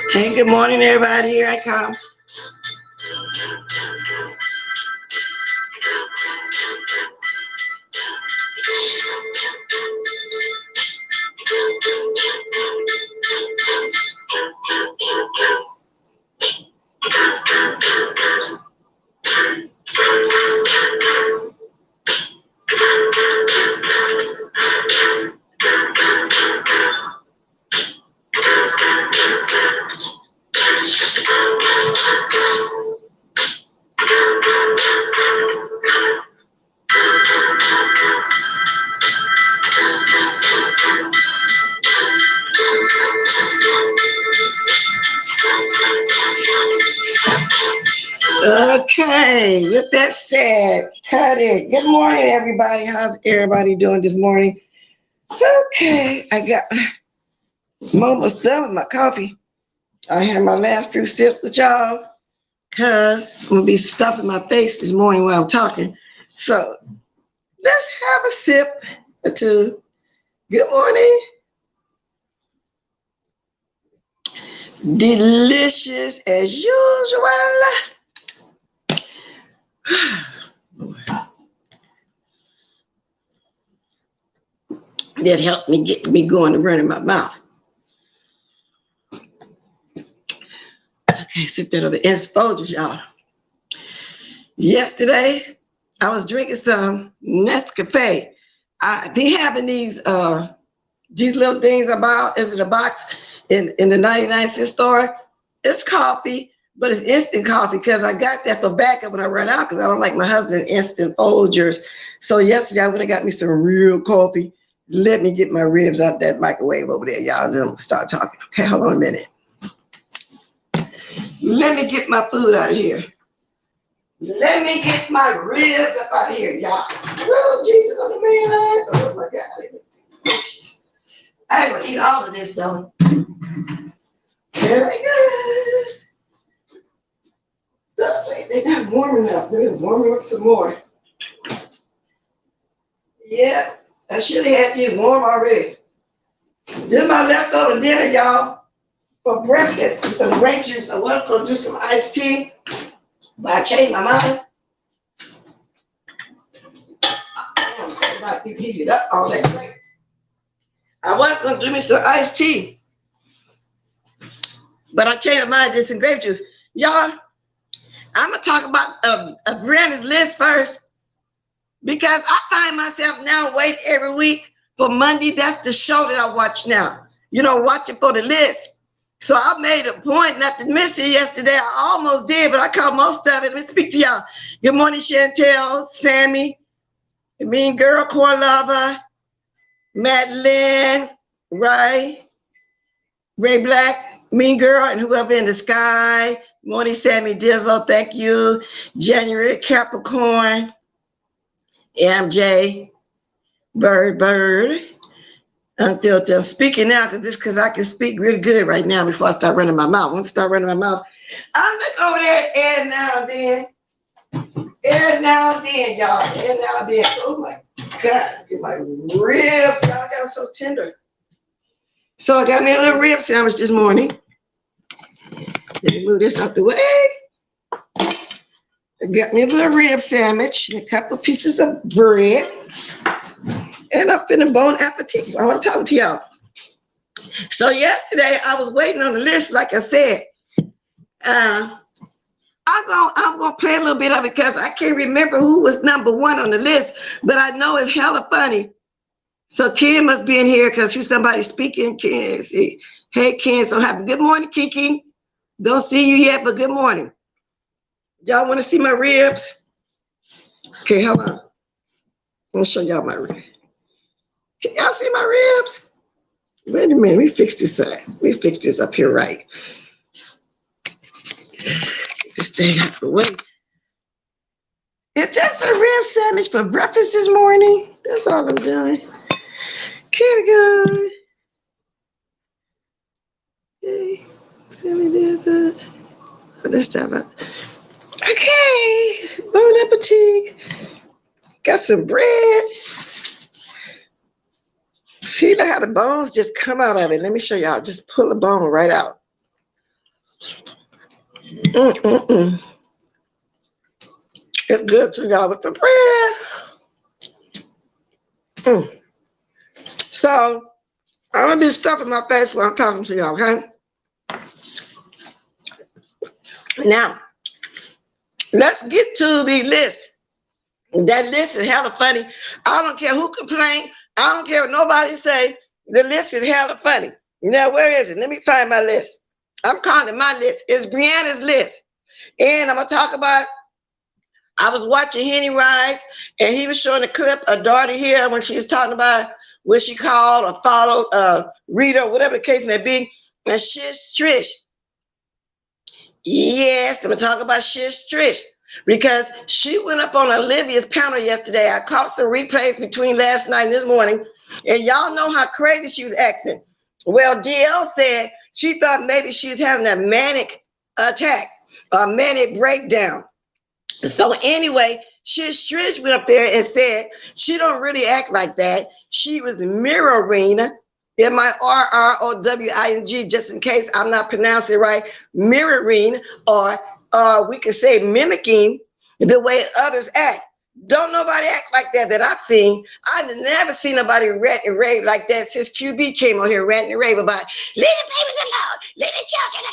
Hey, good morning, everybody. Here I come. Okay, with that said, cut it. Good morning, everybody. How's everybody doing this morning? Okay, I got almost done with my coffee. I had my last few sips with y'all because I'm going to be stuffing my face this morning while I'm talking. So let's have a sip or two. Good morning. Delicious as usual. That helps me get me going and running my mouth. Okay, sit that over Folgers, y'all. Yesterday, I was drinking some Nescafe. They having these little things about is in a box in the 99-cent store. It's coffee, but it's instant coffee because I got that for backup when I run out because I don't like my husband instant Folgers. So yesterday I went and got me some real coffee. Let me get my ribs out that microwave over there, y'all. Then I'm gonna start talking. Okay, hold on a minute. Let me get my food out of here. Let me get my ribs up out of here, y'all. Oh, Jesus on the main line. Oh my God. I ain't gonna eat all of this though. Very good. They're not warming up. We're gonna warm up some more. Yeah, I should have had these warm already. This is my leftover dinner, y'all, for breakfast with some grape juice. I was gonna do some iced tea, but I changed my mind. I might be heated up all that grape. I was gonna do me some iced tea, but I changed my mind, did some grape juice. Y'all, I'm gonna talk about a Brandon's list first because I find myself now waiting every week for Monday. That's the show that I watch now. You know, watching for the list. So I made a point not to miss it yesterday. I almost did, but I caught most of it. Let me speak to y'all. Good morning, Chantel, Sammy, the Mean Girl, Core Lover, Madeline, Ray Black, Mean Girl, and whoever in the sky. Morning, Sammy Dizzle, thank you. January, Capricorn, MJ, Bird, Unfiltered. I'm speaking now because I can speak really good right now before I start running my mouth. Once I start running my mouth, I'm look over there every now and then. Every now and then, y'all. Every now and then. Oh my God, get my ribs. Y'all got them so tender. So I got me a little rib sandwich this morning. Let me move this out the way. I got me a little rib sandwich, a couple pieces of bread, and I'm finna bon appetit while I'm talking to y'all. So yesterday I was waiting on the list, like I said. I'm gonna play a little bit of it because I can't remember who was number one on the list, but I know it's hella funny So Ken must be in here because she's somebody speaking. Ken, see. Hey, Ken, so happy. Good morning, Kiki. Don't see you yet, but good morning. Y'all want to see my ribs? Okay, hold on. I'm going to show y'all my ribs. Can y'all see my ribs? Wait a minute. Let me fix this up. Let me fix this up here right. Get this thing out of the way. It's just a rib sandwich for breakfast this morning. That's all I'm doing. Okay, good. Okay. Let's talk about. Okay. Bon appetit. Got some bread. See how the bones just come out of it. Let me show y'all. Just pull the bone right out. It's good to y'all with the bread. So I'm gonna be stuffing my face while I'm talking to y'all, okay? Now, let's get to the list. That list is hella funny. I don't care who complain. I don't care what nobody say. The list is hella funny. Now, where is it? Let me find my list. I'm calling it my list. It's Brianna's list. And I'm gonna talk about, I was watching Henny Rise, and he was showing a clip of Darty here when she was talking about what she called or followed Rita, or whatever the case may be, and Shish Trish. Yes, I'm gonna talk about Shish Trish because she went up on Olivia's panel yesterday. I caught some replays between last night and this morning, and y'all know how crazy she was acting. Well, DL said she thought maybe she was having a manic attack, a manic breakdown. So anyway, Shish Trish went up there and said she don't really act like that. She was mirroring, mirrowing, just in case I'm not pronouncing it right, mirroring, or we could say mimicking the way others act. Don't nobody act like that I've seen. I've never seen nobody rant and rave like that since QB came on here ranting and rave about leave the babies alone, leave the children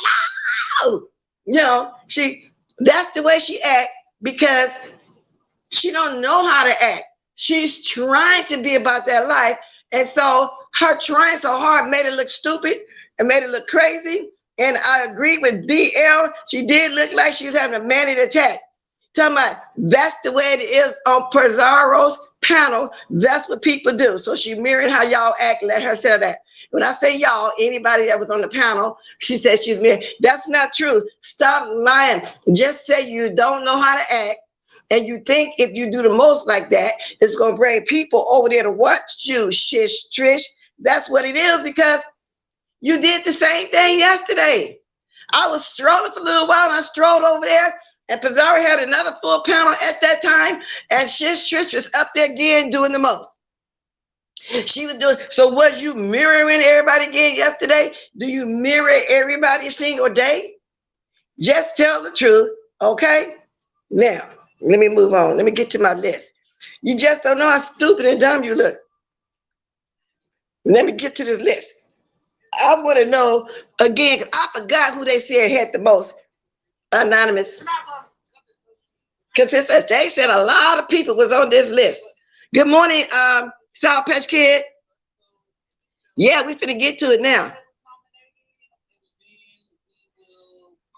alone. You know, that's the way she act because she don't know how to act. She's trying to be about that life. And so her trying so hard made it look stupid and made it look crazy. And I agree with DL. She did look like she was having a manic attack. Talking about that's the way it is on Pizarro's panel. That's what people do. So she mirrored how y'all act. Let her say that. When I say y'all, anybody that was on the panel, she said she's mirrored. That's not true. Stop lying. Just say you don't know how to act. And you think if you do the most like that, it's going to bring people over there to watch you, Shish Trish. That's what it is because you did the same thing yesterday. I was strolling for a little while and I strolled over there and Pizarro had another full panel at that time and Shish Trish was up there again doing the most. She was doing, so was you mirroring everybody again yesterday? Do you mirror everybody single day? Just tell the truth, okay? Now, let me move on. Let me get to my list. You just don't know how stupid and dumb you look. Let me get to this list. I want to know, again, because I forgot who they said had the most anonymous. Because they said a lot of people was on this list. Good morning, Sour Patch Kid. Yeah, we finna get to it now.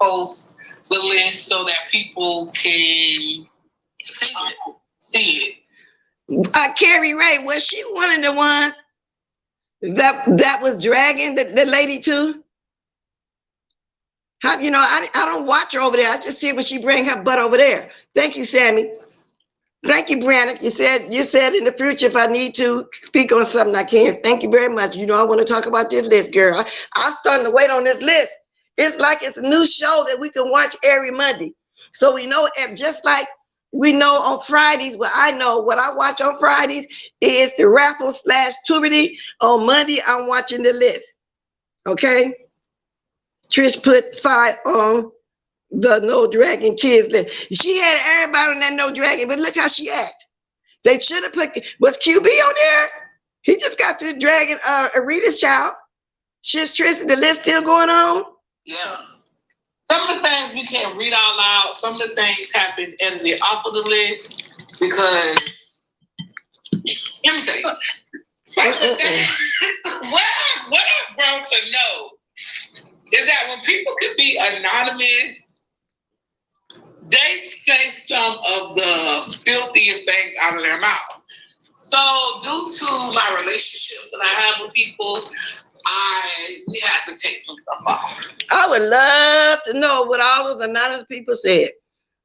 Post the list so that people can see it. Carrie Ray, was she one of the ones that was dragging the lady too? How, you know, I don't watch her over there. I just see when she bring her butt over there. Thank you, Sammy. Thank you, Brandon. You said in the future if I need to speak on something I can. Thank you very much. You know I want to talk about this list, girl. I'm starting to wait on this list. It's like it's a new show that we can watch every Monday. So we know, just like we know on Fridays, what I know, what I watch on Fridays is the raffle / Tuberty. On Monday, I'm watching the list. Okay? Trish put 5 on the No Dragon Kids list. She had everybody on that No Dragon, but look how she act. They should have put, was QB on there? He just got through dragging Rita's child. Shish Trish, the list still going on? Yeah. Some of the things we can't read out loud. Some of the things happen edited off of the list because, let me tell you, Some of the things, what I've grown to know is that when people can be anonymous, they say some of the filthiest things out of their mouth. So due to my relationships that I have with people, we had to take some stuff off. I would love to know what all those anonymous people said.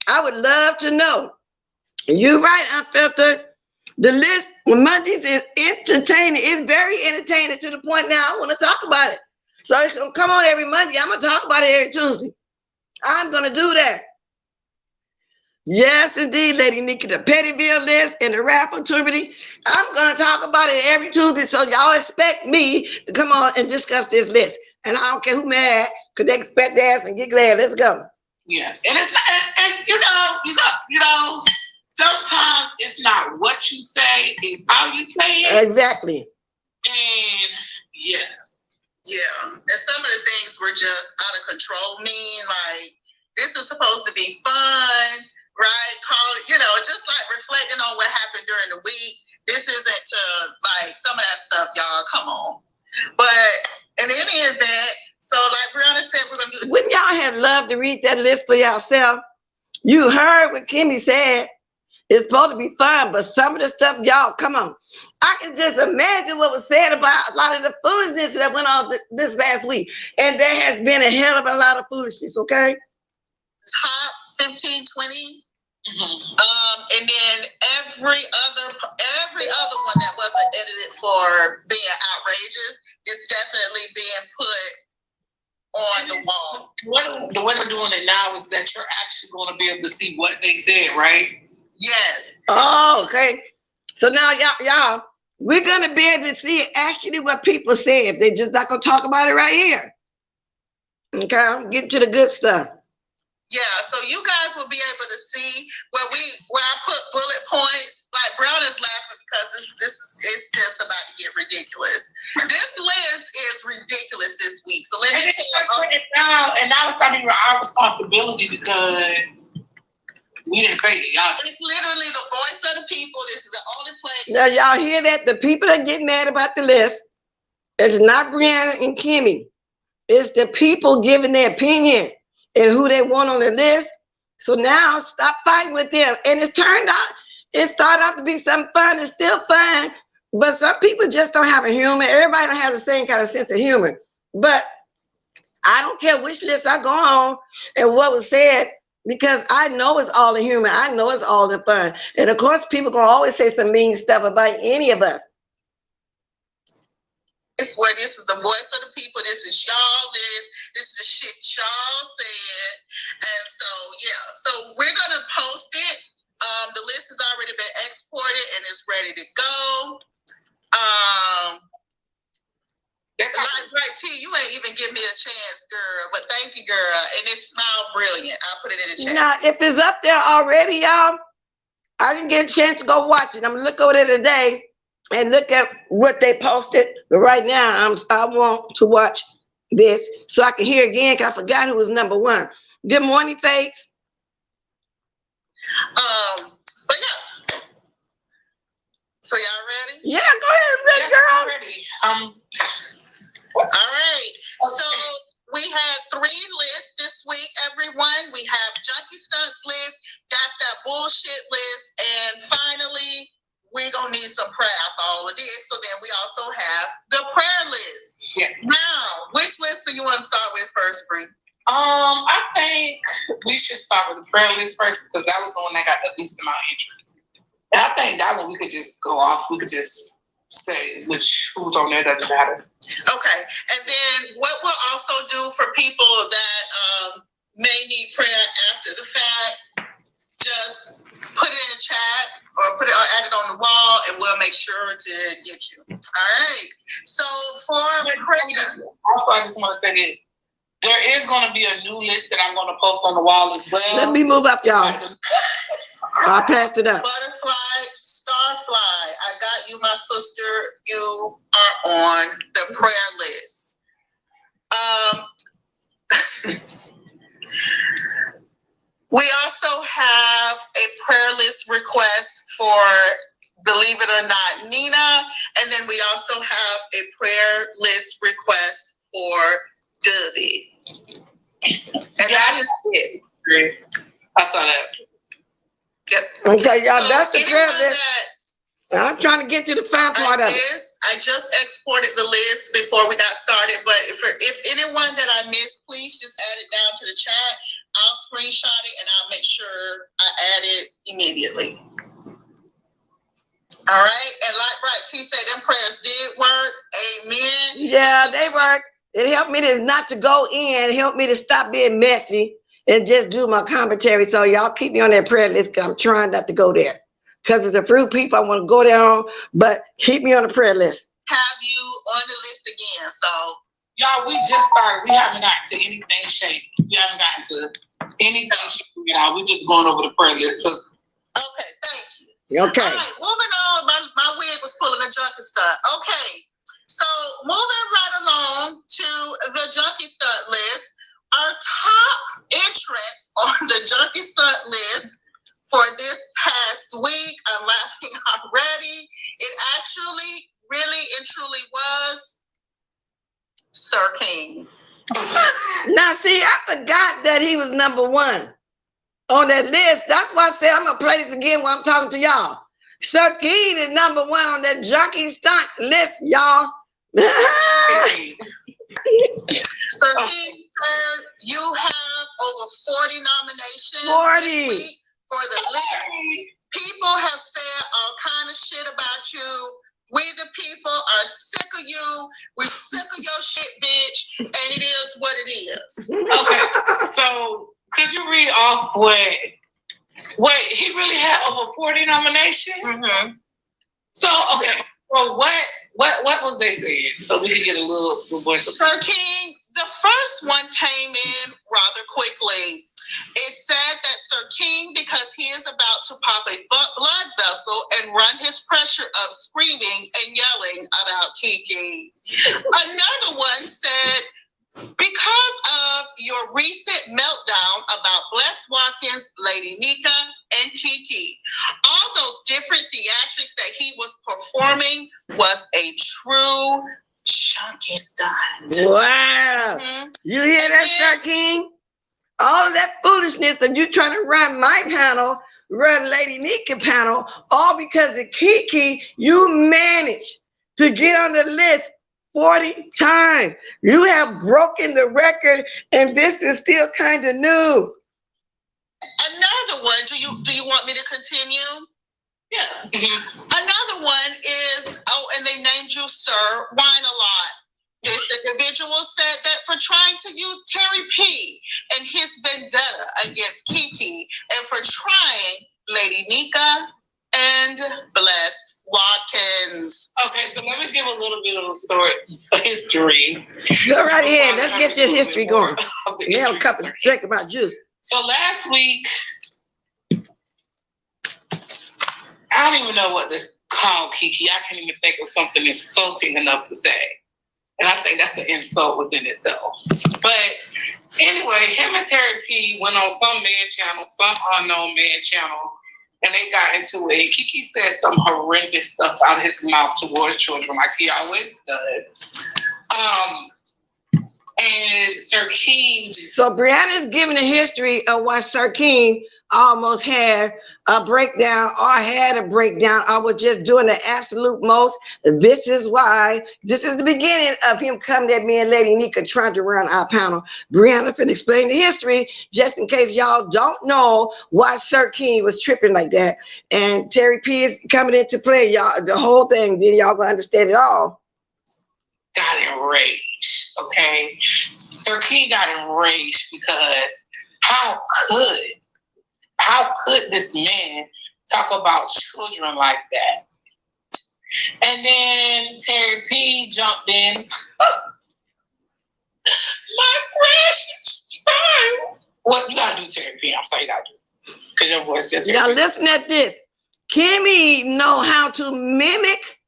I would love to know. You're right, Unfiltered. The list with Mondays is entertaining. It's very entertaining to the point now I want to talk about it. So it's gonna come on every Monday. I'm gonna talk about it every Tuesday. I'm gonna do that. Yes, indeed, Lady Nikki, the Pettyville list and the raffle activity. I'm gonna talk about it every Tuesday. So y'all expect me to come on and discuss this list. And I don't care who mad, because they expect the ass and get glad. Let's go. Yeah, and it's not, and you know, sometimes it's not what you say, it's how you say it. Exactly. And yeah. And some of the things were just out of control. Like, this is supposed to be fun, right? Just like reflecting on what happened during the week. This isn't to, like, some of that stuff, y'all, come on. But in any event, so like Brianna said, we're going to do. Wouldn't y'all have loved to read that list for yourself? You heard what Kimmy said. It's supposed to be fun, but some of the stuff, y'all, come on. I can just imagine what was said about a lot of the foolishness that went on this last week. And there has been a hell of a lot of foolishness, okay? Top 15, 20. Mm-hmm. And then every other one that wasn't edited for being outrageous is definitely being put on the wall. The way they're doing it now is that you're actually going to be able to see what they said, right? Yes. Oh, okay. So now, y'all, we're going to be able to see actually what people said. They're just not going to talk about it right here. Okay, I'm getting to the good stuff. Yeah, so you guys will be able to see where I put bullet points. Like, Brown is laughing because it's just about to get ridiculous. This list is ridiculous this week. So let me tell you. And now it's not even our responsibility because we didn't say it. Y'all. It's literally the voice of the people. This is the only place. Now, y'all hear that? The people that get mad about the list, it's not Brianna and Kimmy. It's the people giving their opinion and who they want on the list. So now stop fighting with them. And it started out to be something fun. It's still fun. But some people just don't have a humor. Everybody don't have the same kind of sense of humor. But I don't care which list I go on and what was said, because I know it's all the humor. I know it's all the fun. And of course, people gonna always say some mean stuff about any of us. This is the voice of the people. This is y'all list. This is the shit y'all said. And so, yeah. So we're going to post it. The list has already been exported and it's ready to go. Like T, you ain't even give me a chance, girl. But thank you, girl. And it smiled brilliant. I'll put it in the chat. Now, if it's up there already, y'all, I didn't get a chance to go watch it. I'm going to look over there today and look at what they posted. But right now, I want to watch this so I can hear again, because I forgot who was number one. Good morning, Faith. But yeah. So y'all ready? Yeah, go ahead, ready, girl. I'm ready. All right. So we had 3 lists this week, everyone. We have Junkie Stunts list. That's that bullshit list. And finally, we're going to need some prayer after all of this. So then we also have the prayer list. Yeah. Now, which list do you want to start with first, Bree? I think we should start with the prayer list first because that was the one that got the least amount of interest. And I think that one we could just go off. We could just say who's on there, doesn't matter. Okay. And then what we'll also do for people that may need prayer after the fact, just put it in the chat or add it on the wall and we'll make sure to get you. All right. So for prayer. Also, I just want to say this. There is going to be a new list that I'm going to post on the wall as well. Let me move up, y'all. I passed it up. Butterfly, starfly. I got you, my sister. You are on the prayer list. We also have a prayer list request for, believe it or not, Nina. And then we also have a prayer list request for Dubby. And that is it. I saw that. Yep. Okay, y'all, So that's the anyone prayer list. that I'm trying to get to the fun part of it. I just exported the list before we got started, but if anyone that I missed, please just add it down to the chat. I'll screenshot it and I'll make sure I add it immediately. All right, and like Bright T said, them prayers did work. Amen. Yeah, they work. It helped me to not to go in. It helped me to stop being messy and just do my commentary. So y'all keep me on that prayer list because I'm trying not to go there. Because it's a few people I want to go there on, but keep me on the prayer list. Have you on the list again? So y'all, we just started. We haven't gotten to anything shady. We haven't gotten to anything shady at all. We just going over the prayer list. So, okay, thank you. Okay. All right, moving on. My wig was pulling a junkie stunt. Okay, so moving right along to the junkie stunt list. Our top entrant on the junkie stunt list for this past week, I'm laughing already. It actually really and truly was Sir King. Now, see, I forgot that he was number one on that list. That's why I said I'm going to play this again while I'm talking to y'all. Sir King is number one on that junkie stunt list, y'all. Sir King, sir, you have over 40 nominations 40. this week for the list. People have said all kind of shit about you. We the people are sick of you. We're sick of your shit, bitch. And it is what it is. okay, so could you read off what he really had over 40 nominations? Mm-hmm. So okay, well what was they saying? So we could get a little voice. Sir King, the first one came in rather quickly. It said that Sir King, because he is about to pop a blood vessel and run his pressure up screaming and yelling about Kiki. Another one said, because of your recent meltdown about Bless Watkins, Lady Nika, and Kiki, all those different theatrics that he was performing was a true chunky stunt. Wow. Mm-hmm. You hear that, Sir King? All of that foolishness of you trying to run my panel, run Lady Nika panel, all because of Kiki, you managed to get on the list 40 times. You have broken the record, and this is still kind of new. Another one, do you want me to continue? Yeah. Another one is, and they named you Sir Wine a Lot. This individual said that for trying to use Terry P and his vendetta against Kiki, and for trying Lady Nika and Blessed Watkins. Okay, so let me give a little bit of a story, a history. Go right ahead. Let's get this history going. We have a cup of drink about juice. So last week, I don't even know what to call Kiki. I can't even think of something insulting enough to say. And I think that's an insult within itself. But anyway, him and Terry P went on some man channel, some unknown man channel, and they got into it. Kiki said some horrendous stuff out of his mouth towards children, like he always does. And Sir King. So Brianna's giving a history of why Sir King almost had a breakdown or had a breakdown. I was just doing the absolute most. This is why. This is the beginning of him coming at me and Lady Nika trying to run our panel. Brianna can explain the history just in case y'all don't know why Sir King was tripping like that. And Terry P is coming into play, y'all. The whole thing, then y'all gonna understand it all. Got enraged, okay? Sir King got enraged because how could this man talk about children like that? And then Terry P jumped in. My precious child. What you gotta do, Terry P? I'm sorry, you gotta do. Because your voice gets. Now listen at this. Kimmy know how to mimic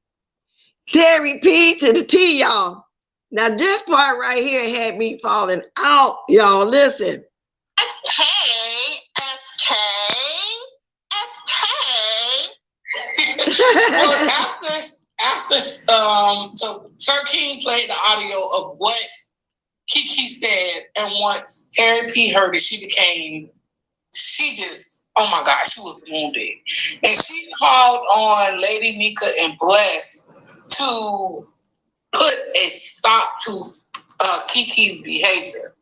Terry P to the T, y'all. Now this part right here had me falling out, y'all. Listen. SK. Well, after after so Sir King played the audio of what Kiki said, and once Terry P heard it, she just, oh my God, she was wounded. And she called on Lady Nika and Bless to put a stop to Kiki's behavior.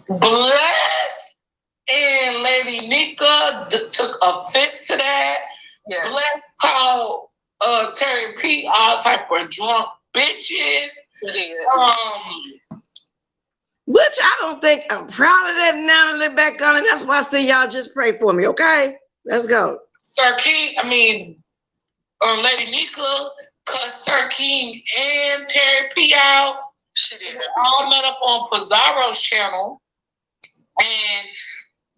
Bless and Lady Nika took offense to that. Yeah. Bless called Terry P all type of drunk bitches. Yeah. Which I don't think I'm proud of that now to look back on it. That's why I say y'all just pray for me, okay? Let's go. Sir King, Lady Nika cussed Sir King and Terry P out. She did. They all met up on Pizarro's channel, and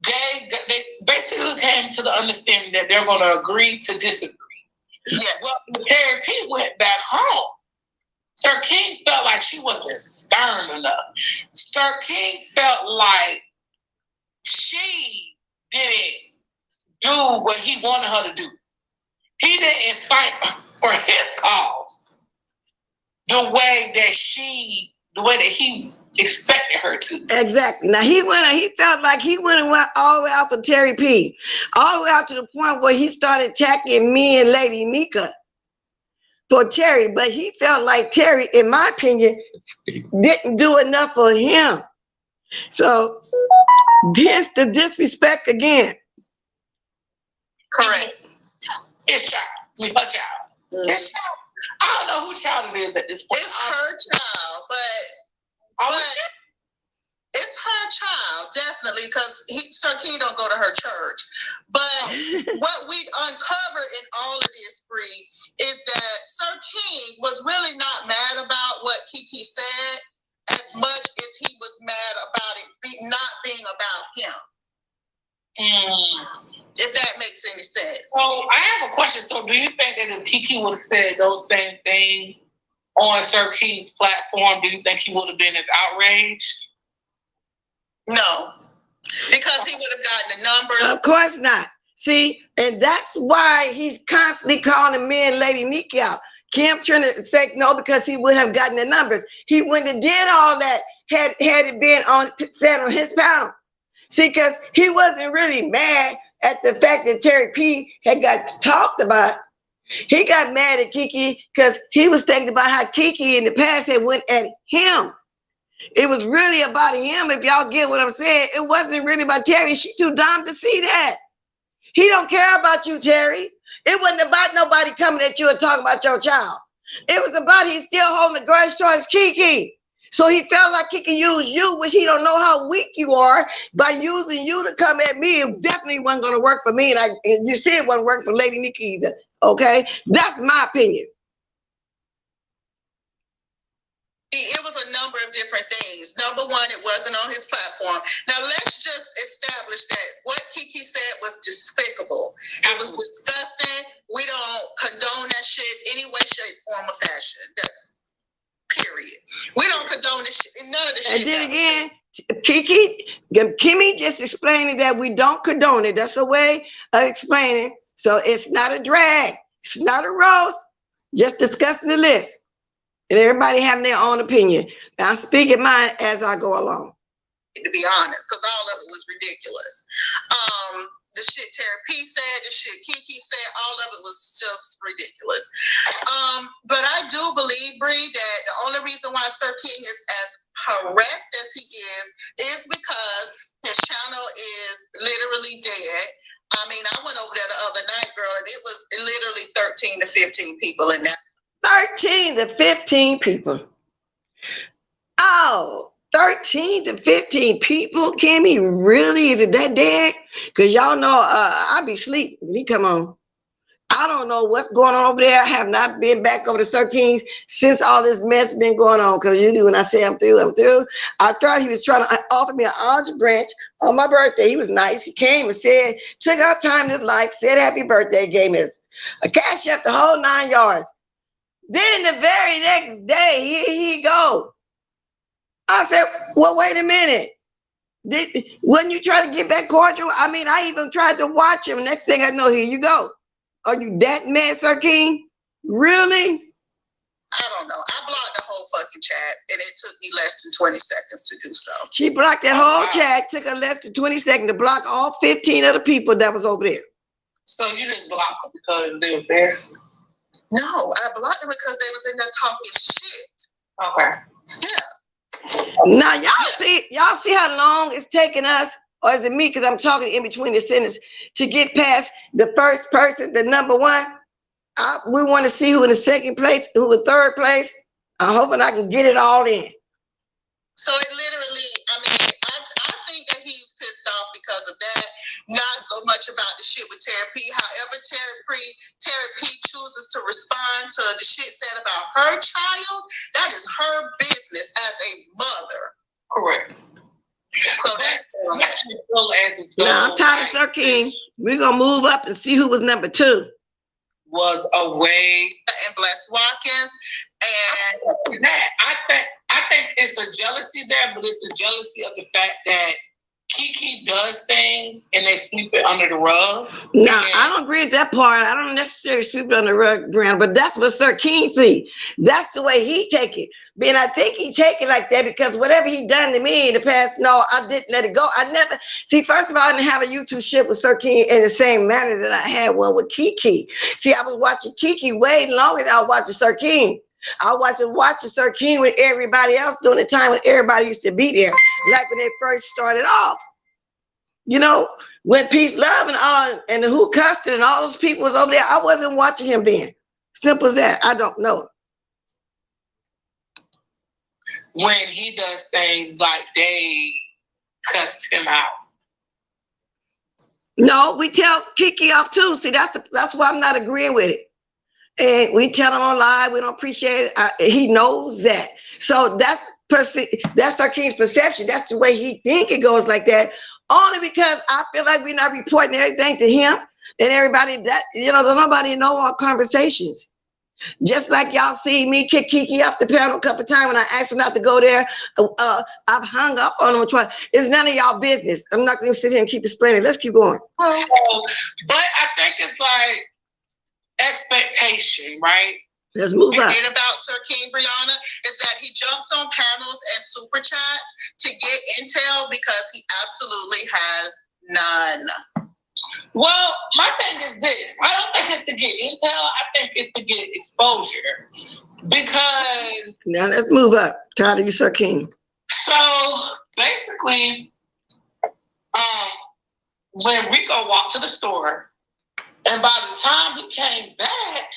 they basically came to the understanding that they're going to agree to disagree. Yes. Well, Terry P went back home. Sir King felt like she wasn't stern enough. Sir King felt like she didn't do what he wanted her to do. He didn't fight for his cause the way that he expected her to. Exactly. Now he felt like he went all the way out for Terry P. All the way out to the point where he started attacking me and Lady Nika for Terry, but he felt like Terry, in my opinion, didn't do enough for him. So this the disrespect again. Correct. It's child. Her child. It's child. I don't know who child it is at this point. It's her child, but it's her child, definitely, because Sir King don't go to her church. But what we uncovered in all of this, Bree, is that Sir King was really not mad about what Kiki said as much as he was mad about it not being about him. If that makes any sense. So I have a question. So do you think that if Kiki would have said those same things on Sir King's platform, do you think he would have been as outraged? No, because he would have gotten the numbers. Of course not. See, and that's why he's constantly calling me and Lady Nikki out. Kim trying to say no because he would have gotten the numbers. He wouldn't have did all that had it been said on his panel. See, because he wasn't really mad at the fact that Terry P had got talked about. He got mad at Kiki because he was thinking about how Kiki in the past had went at him. It was really about him, if y'all get what I'm saying. It wasn't really about Terry. She too dumb to see that. He don't care about you, Terry. It wasn't about nobody coming at you and talking about your child. It was about he's still holding the grudge towards Kiki. So he felt like he can use you, which he don't know how weak you are, by using you to come at me. It definitely wasn't going to work for me. And you see it wasn't working for Lady Nikki either. Okay? That's my opinion. It was a number of different things. Number one, it wasn't on his platform. Now, let's just establish that what Kiki said was despicable. It was disgusting. We don't condone that shit any way, shape, form, or fashion. Period. We don't condone this shit. None of the shit. And then again, Kimmy just explaining that we don't condone it. That's a way of explaining. So it's not a drag. It's not a roast. Just discussing the list. And everybody having their own opinion. I'm speaking mine as I go along. To be honest, because all of it was ridiculous. The shit Terry P said, the shit Kiki said, all of it was just ridiculous. But I do believe, Bree, that the only reason why Sir King is as harassed as he is because his channel is literally dead. I mean, I went over there the other night, girl, and it was literally 13 to 15 people in there. 13 to 15 people. Oh, 13 to 15 people, Kimmy? Really? Is it that dead? Because y'all know I be asleep when he come on. I don't know what's going on over there. I have not been back over to Sir King's since all this mess been going on. Because usually when I say I'm through, I'm through. I thought he was trying to offer me an olive branch on my birthday. He was nice. He came and said, took our time in his life, said happy birthday, gave me a cash up the whole 9 yards. Then the very next day, here he go. I said, well, wait a minute. When you try to get back cordial, I mean, I even tried to watch him. Next thing I know, here you go. Are you that mad, Sir King? Really? I don't know. I blocked the whole fucking chat, and it took me less than 20 seconds to do so. She blocked that whole chat. Took her less than 20 seconds to block all 15 other people that was over there. So you just blocked them because they was there? No, I blocked them because they was in there talking shit. Okay. Yeah. Now y'all see how long it's taking us, or is it me? Because I'm talking in between the sentence to get past the first person, the number one. We want to see who in the second place, who in third place. I'm hoping I can get it all in. So it literally, I mean, I think that he's pissed off because of that. Not so much about the shit with Terry P. However, Terry P chooses to respond to the shit said about her child, that is her business as a mother. Correct. So that's now I'm tired of Sir King. We're gonna move up and see who was number two. Was away and Bless Watkins, and that I think it's a jealousy there, but it's a jealousy of the fact that Kiki does things and they sweep it under the rug. No, I don't agree with that part. I don't necessarily sweep it under the rug, Brianna, but that's what Sir King see. That's the way he take it. And I think he take it like that because whatever he done to me in the past, no, I didn't let it go. I never, see, first of all, I didn't have a YouTube shit with Sir King in the same manner that I had one with Kiki. See, I was watching Kiki way longer than I was watching Sir King. I was watching Sir King with everybody else during the time when everybody used to be there, like when they first started off. You know, when Peace Love and the Who Custard and all those people was over there, I wasn't watching him then. Simple as that. I don't know. When he does things like they cussed him out. No, we tell Kiki off too. See, that's why I'm not agreeing with it. And we tell him on live, we don't appreciate it. He knows that. So that's Sir King's perception. That's the way he think it goes like that. Only because I feel like we're not reporting everything to him and everybody that, nobody know our conversations. Just like y'all see me kick Kiki off the panel a couple of times when I asked him not to go there. I've hung up on him twice. It's none of y'all business. I'm not going to sit here and keep explaining. Let's keep going. But I think it's like expectation, right? Let's move on. What about Sir King, Brianna, is that he jumps on panels and super chats to get intel because he absolutely has none. Well, my thing is this. I don't think it's to get intel. I think it's to get exposure. Because... Now let's move up. Tired of you, Sir King. So, basically, when Rico walked to the store, and by the time he came back,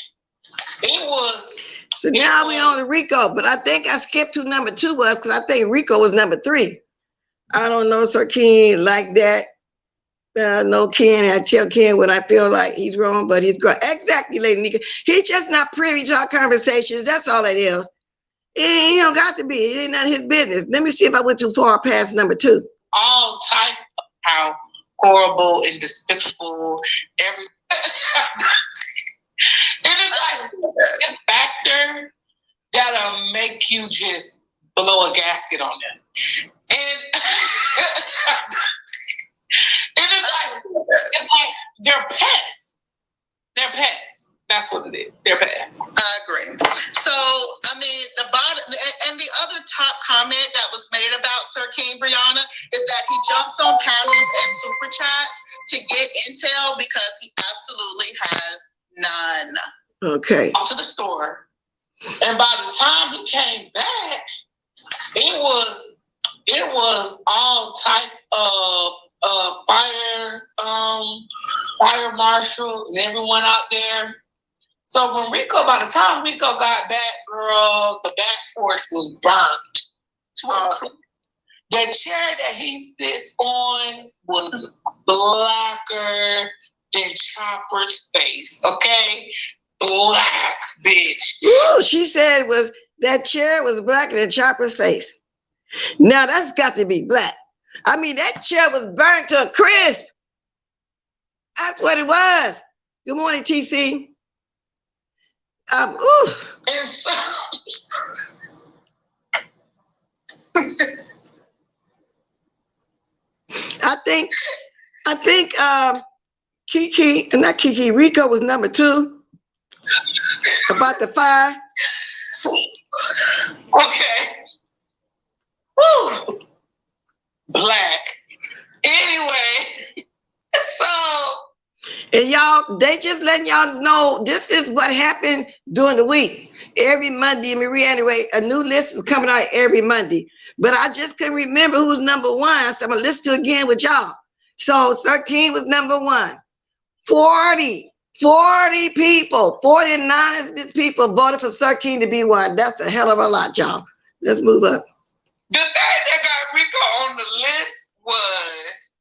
it was... So now we on to Rico, but I think I skipped who number two was because I think Rico was number three. I don't know Sir King like that. No, Ken, I tell Ken when I feel like he's wrong, but he's great. Exactly, Lady Nika. He's just not privy to our conversations. That's all it is. He don't got to be. It ain't none of his business. Let me see if I went too far past number two. All type of how horrible and despicable everything. It is like this factor that'll make you just blow a gasket on them. And it's like they're pests. They're pests. That's what it is. They're pests. I agree. So, I mean, the bottom and the other top comment that was made about Sir King, Brianna, is that he jumps on panels and super chats to get intel because he absolutely has none. Okay. To the store, and by the time he came back, it was all type of fire marshals and everyone out there. So when by the time Rico got back, girl, the back porch was burnt. The chair that he sits on was blacker than Chopper's face, okay? Black, bitch. Ooh, she said that chair was blacker than Chopper's face. Now that's got to be black. I mean, that chair was burnt to a crisp. That's what it was. Good morning, TC. Ooh. And so, I think Rico was number two. about the fire. Okay. Woo. Black. Anyway, so. And y'all, they just letting y'all know this is what happened during the week. Every Monday, let me reiterate, a new list is coming out every Monday. But I just couldn't remember who was number one, so I'm going to listen to it again with y'all. So Sir King was number one. 40 people, 49 people voted for Sir King to be one. That's a hell of a lot, y'all. Let's move up. The thing that got Rico on the list was,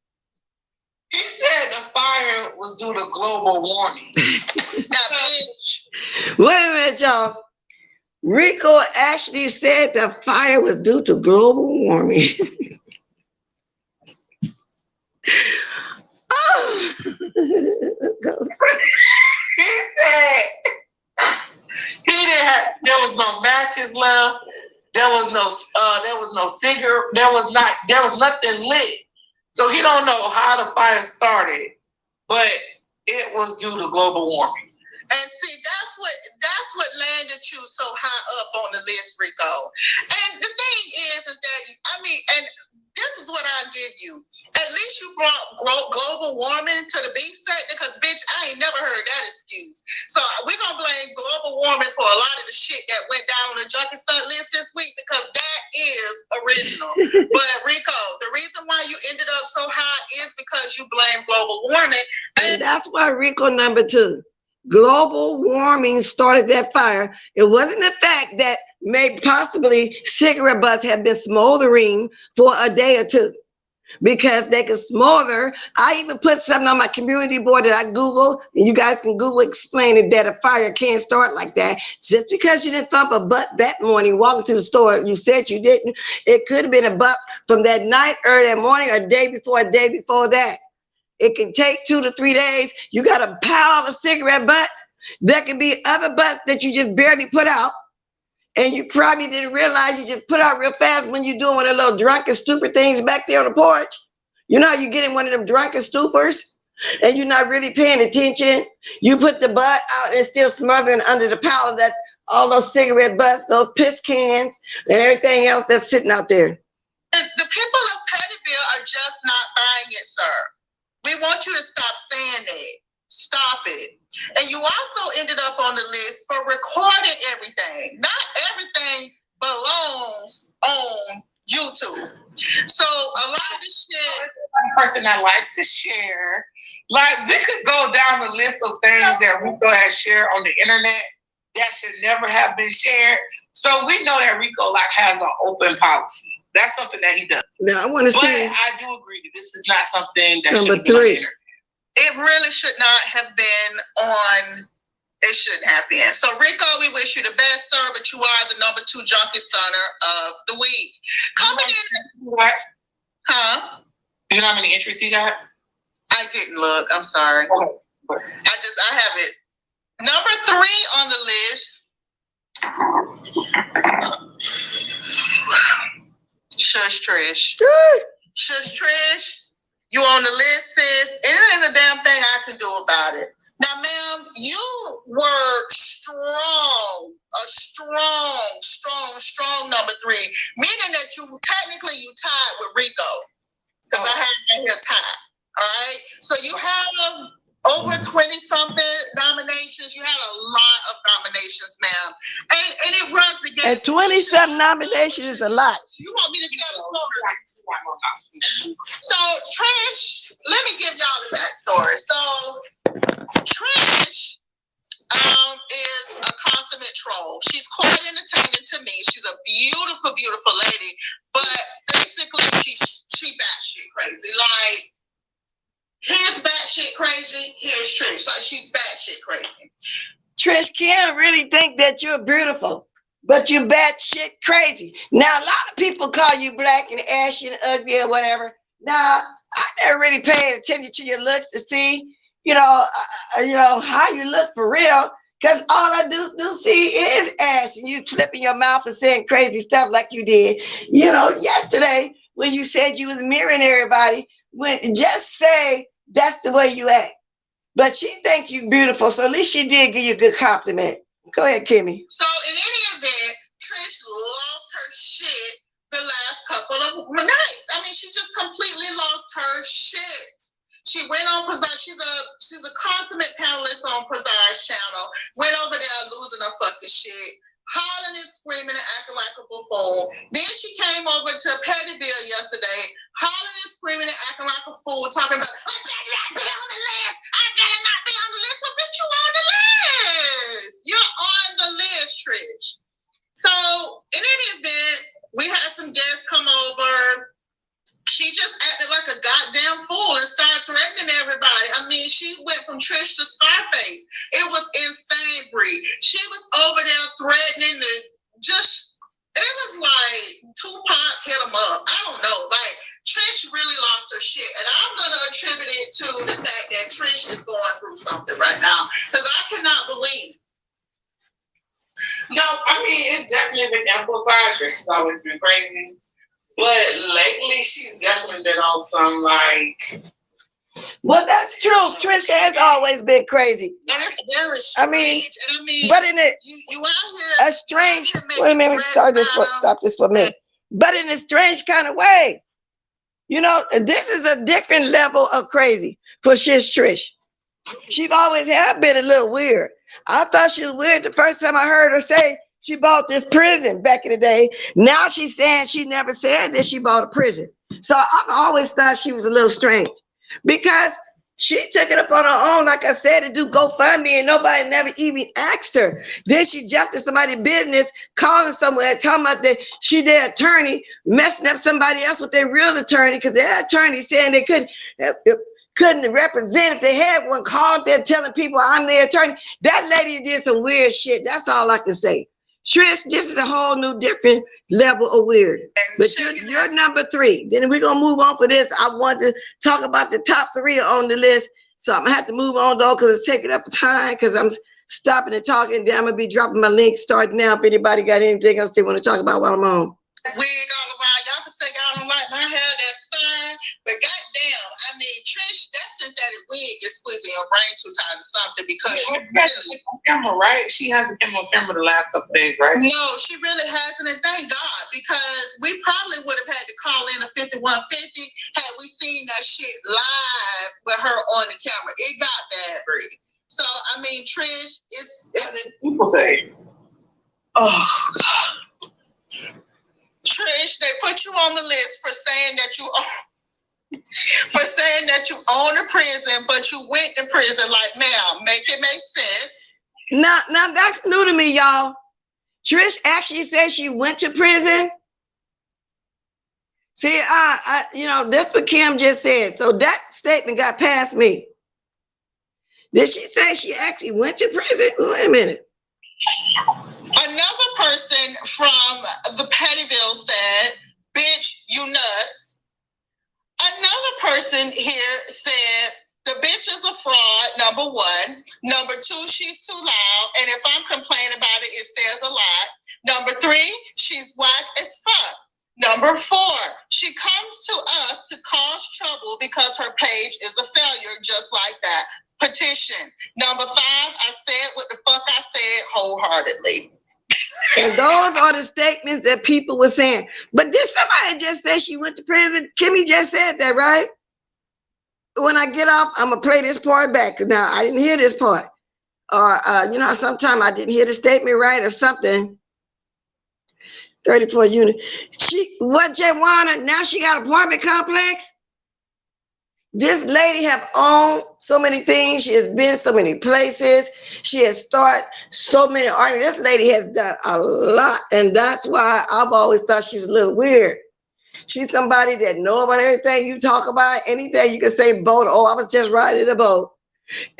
he said the fire was due to global warming. Now, bitch. Wait a minute, y'all. Rico actually said the fire was due to global warming. Oh. He said he didn't have, there was no matches left. There was no cigarette. There was nothing lit. So he don't know how the fire started, but it was due to global warming. And see, that's what landed you so high up on the list, Rico. And the thing is that, I mean, and this is what I give you. At least you brought global warming to the beef set, because, bitch, I ain't never heard that excuse. So we're going to blame global warming for a lot of the shit that went down on the junkie stunt list this week, because that is original. But, Rico, the reason why you ended up so high is because you blame global warming. And that's why Rico number two. Global warming started that fire. It wasn't the fact that maybe possibly cigarette butts had been smoldering for a day or two, because they could smolder. I even put something on my community board that I Googled, and you guys can Google explaining that a fire can't start like that. Just because you didn't thump a butt that morning walking to the store, you said you didn't. It could have been a butt from that night or that morning or a day before that. It can take 2 to 3 days. You got a pile of cigarette butts. There can be other butts that you just barely put out, and you probably didn't realize you just put out real fast when you're doing one of the little drunken, stupid things back there on the porch. You know how you get in one of them drunken stupors, and you're not really paying attention. You put the butt out and it's still smothering under the pile of that, all those cigarette butts, those piss cans, and everything else that's sitting out there. And the people of Pettyville are just not buying it, sir. We want you to stop saying that. Stop it. And you also ended up on the list for recording everything. Not everything belongs on YouTube. So a lot of this shit. One person that likes to share. Like, we could go down the list of things that Rico has shared on the internet that should never have been shared. So we know that Rico has an open policy. That's something that he does. Now I want to see. But I do agree that this is not something that number should be on the 3. internet. It really should not have been on. It shouldn't have been. So, Rico, we wish you the best, sir, but you are the number 2 junkie stunner of the week. Coming in. What? Huh? Do you know how many entries he got? I didn't look. I'm sorry. Okay. I have it. Number 3 on the list. Shush, Trish. Shush, Trish. You on the list, sis. And it ain't a damn thing I can do about it. Now, ma'am, you were strong number 3, meaning that you technically tied with Rico, because I had that here tied. All right. So you have over 20 something nominations. You had a lot of nominations, ma'am. And it runs the game. And 20 something nominations is a lot. So you want me to tell the story? So Trish, let me give y'all the backstory. So Trish is a consummate troll. She's quite entertaining to me. She's a beautiful, beautiful lady, but basically she batshit crazy. Like, here's batshit crazy, here's Trish. Like, she's batshit crazy. Trish can't really think that you're beautiful, but you're batshit crazy. Now, a lot of people call you black and ashy and ugly or whatever. Now, I never really paid attention to your looks to see, how you look for real. Because all I do see is ash, and you flipping your mouth and saying crazy stuff like you did, yesterday when you said you was mirroring everybody. When just say that's the way you act. But she think you beautiful, so at least she did give you a good compliment. Go ahead, Kimmy. So in any event, Trish lost her shit the last couple of nights. I mean, she just completely lost her shit. She went on Pazar. She's a consummate panelist on Pazar's channel. Went over there losing her fucking shit, hollering and screaming and acting like a buffoon. Then she came over to Pettyville yesterday, hollering and screaming and acting like a fool, talking about, I better not be on the list. I better not be on the list. Well, bitch, you on the list. You're on the list, Trish. So in any event, we had some guests come over. She just acted like a goddamn fool and started threatening everybody. I mean, she went from Trish to Scarface. It was insane, Bree. She was over there threatening to just, it was like Tupac hit him up. I don't know. Like, Trish really lost her shit. And I'm going to attribute it to the fact that Trish is going through something right now. Because I cannot believe. No, I mean, it's definitely been amplified. Trish has always been crazy. But lately, she's definitely been on some, like... Well, that's true. Trisha has always been crazy. And it's very strange. But in it, you out here... a strange... Wait a minute, stop this for a minute. But in a strange kind of way. You know, this is a different level of crazy for Trish. She always had been a little weird. I thought she was weird the first time I heard her say she bought this prison back in the day. Now she's saying she never said that she bought a prison. So I've always thought she was a little strange because she took it up on her own, like I said, to do GoFundMe, and nobody never even asked her. Then she jumped in somebody's business, calling somewhere, talking about that she their attorney, messing up somebody else with their real attorney because their attorney saying they couldn't represent if they had one, called there telling people I'm their attorney. That lady did some weird shit. That's all I can say. Trish, this is a whole new different level of weird. But you're number 3. Then we're going to move on for this. I want to talk about the top 3 on the list. So I'm going to have to move on, though, because it's taking up time because I'm stopping and talking. Then I'm going to be dropping my link starting now if anybody got anything else they want to talk about while I'm on. Wig all around. Y'all can say y'all don't like my hair. That's fine. But goddamn, I mean, Trish, that synthetic wig is squeezing your brain too tight or something because she really on camera, right? She hasn't been on camera the last couple of days, right? No, she really hasn't, and thank God, because we probably would have had to call in a 5150 had we seen that shit live with her on the camera. It got bad, Bree. So I mean, Trish, it's people say, oh God. Trish, they put you on the list for saying that you own a prison, but you went to prison. Like, ma'am, make it make sense. Now that's new to me, y'all. Trish actually said she went to prison. See, that's what Kim just said. So that statement got past me. Did she say she actually went to prison? Wait a minute. Another person from the Pettyville said, bitch, you nuts. Another person here said, the bitch is a fraud, number 1. Number 2, she's too loud. And if I'm complaining about it, it says a lot. Number 3, she's whack as fuck. Number 4, she comes to us to cause trouble because her page is a failure, just like that. Petition. Number 5, I said what the fuck I said wholeheartedly. And those are the statements that people were saying. But did somebody just say she went to prison? Kimmy just said that, right? When I get off, I'm going to play this part back. Because now I didn't hear this part. Or, sometimes I didn't hear the statement right or something. 34 unit. Jawana, now she got an apartment complex? This lady have owned so many things. She has been so many places. She has started so many arguments. This lady has done a lot. And that's why I've always thought she was a little weird. She's somebody that know about everything you talk about. Anything you can say boat. Oh, I was just riding a boat.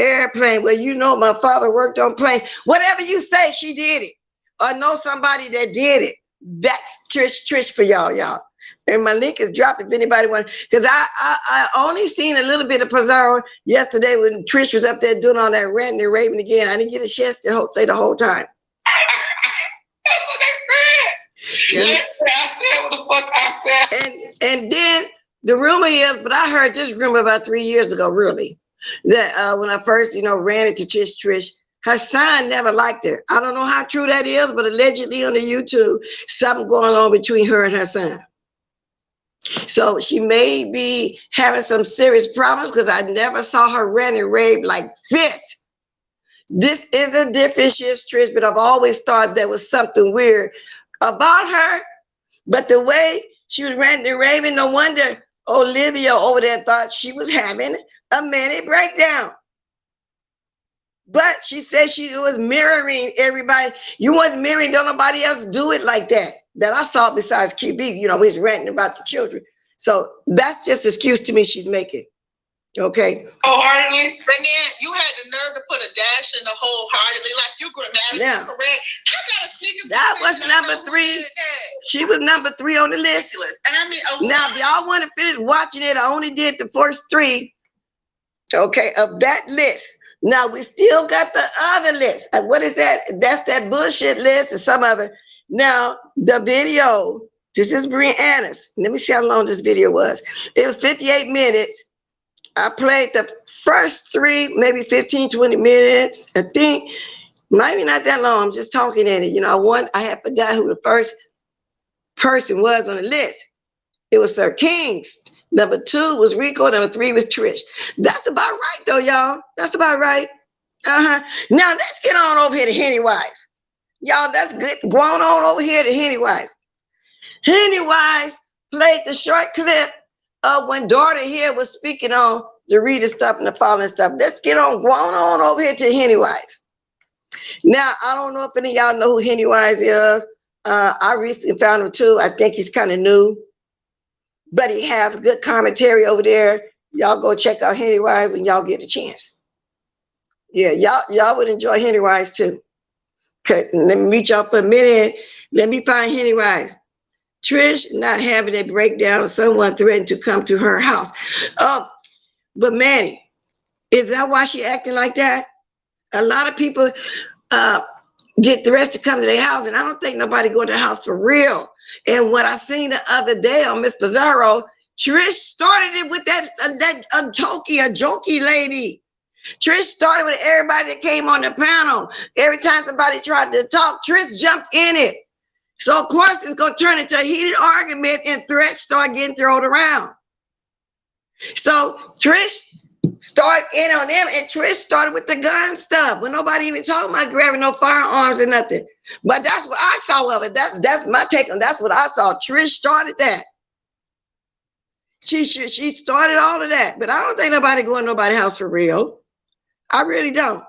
Airplane. Well, my father worked on plane. Whatever you say, she did it. Or know somebody that did it. That's Trish for y'all. And my link is dropped if anybody wants. Because I only seen a little bit of Pizarro yesterday when Trish was up there doing all that ranting and raving again. I didn't get a chance to say the whole time. That's what they said. Yeah. I said what the fuck I said. And then the rumor is, but I heard this rumor about 3 years ago, really. that when I first, ran into Trish, her son never liked her. I don't know how true that is, but allegedly on the YouTube, something going on between her and her son. So she may be having some serious problems because I never saw her rant and rave like this. This is a different shit, Trish, but I've always thought there was something weird about her. But the way she was ranting and raving, no wonder Olivia over there thought she was having a manic breakdown. But she said she was mirroring everybody. You wasn't mirroring, don't nobody else do it like that. That I saw besides QB, he's ranting about the children. So that's just an excuse to me she's making. Okay. Wholeheartedly. And then you had the nerve to put a dash in the wholeheartedly, like you grammatically correct. I got a sneaker. That was number 3. She was number 3 on the list. And I mean, now if y'all want to finish watching it, I only did the first 3. Okay, of that list. Now we still got the other list. And what is that? That's that bullshit list and some other. Now the video. This is Brianna's. Let me see how long this video was. It was 58 minutes. I played the first 3, maybe 15, 20 minutes. I think maybe not that long. I'm just talking in it. I had forgot who the first person was on the list. It was Sir Kings. Number 2 was Rico. Number 3 was Trish. That's about right, though, y'all. That's about right. Now let's get on over here to Henny Wise. Y'all, that's good. Going on over here to Henny Wise. Henny Wise played the short clip of when Daughter here was speaking on the reader stuff and the following stuff. Let's get on going on over here to Henny Wise. Now, I don't know if any of y'all know who Henny Wise is. I recently found him too. I think he's kind of new, but he has good commentary over there. Y'all go check out Henny Wise when y'all get a chance. Yeah, y'all would enjoy Henny Wise too. Okay, let me meet y'all for a minute. Let me find Henny Wise. Trish not having a breakdown, someone threatened to come to her house. But Manny, is that why she acting like that? A lot of people get threats to come to their house, and I don't think nobody go to the house for real. And what I seen the other day on Miss Pizarro, Trish started it with a jokey lady. Trish started with everybody that came on the panel. Every time somebody tried to talk, Trish jumped in it. So of course it's gonna turn into a heated argument and threats start getting thrown around. So Trish started in on them, and Trish started with the gun stuff when nobody even talking about grabbing no firearms or nothing. But that's what I saw of it. That's my take on. That's what I saw. Trish started that. She started all of that. But I don't think nobody going to nobody's house for real. I really don't.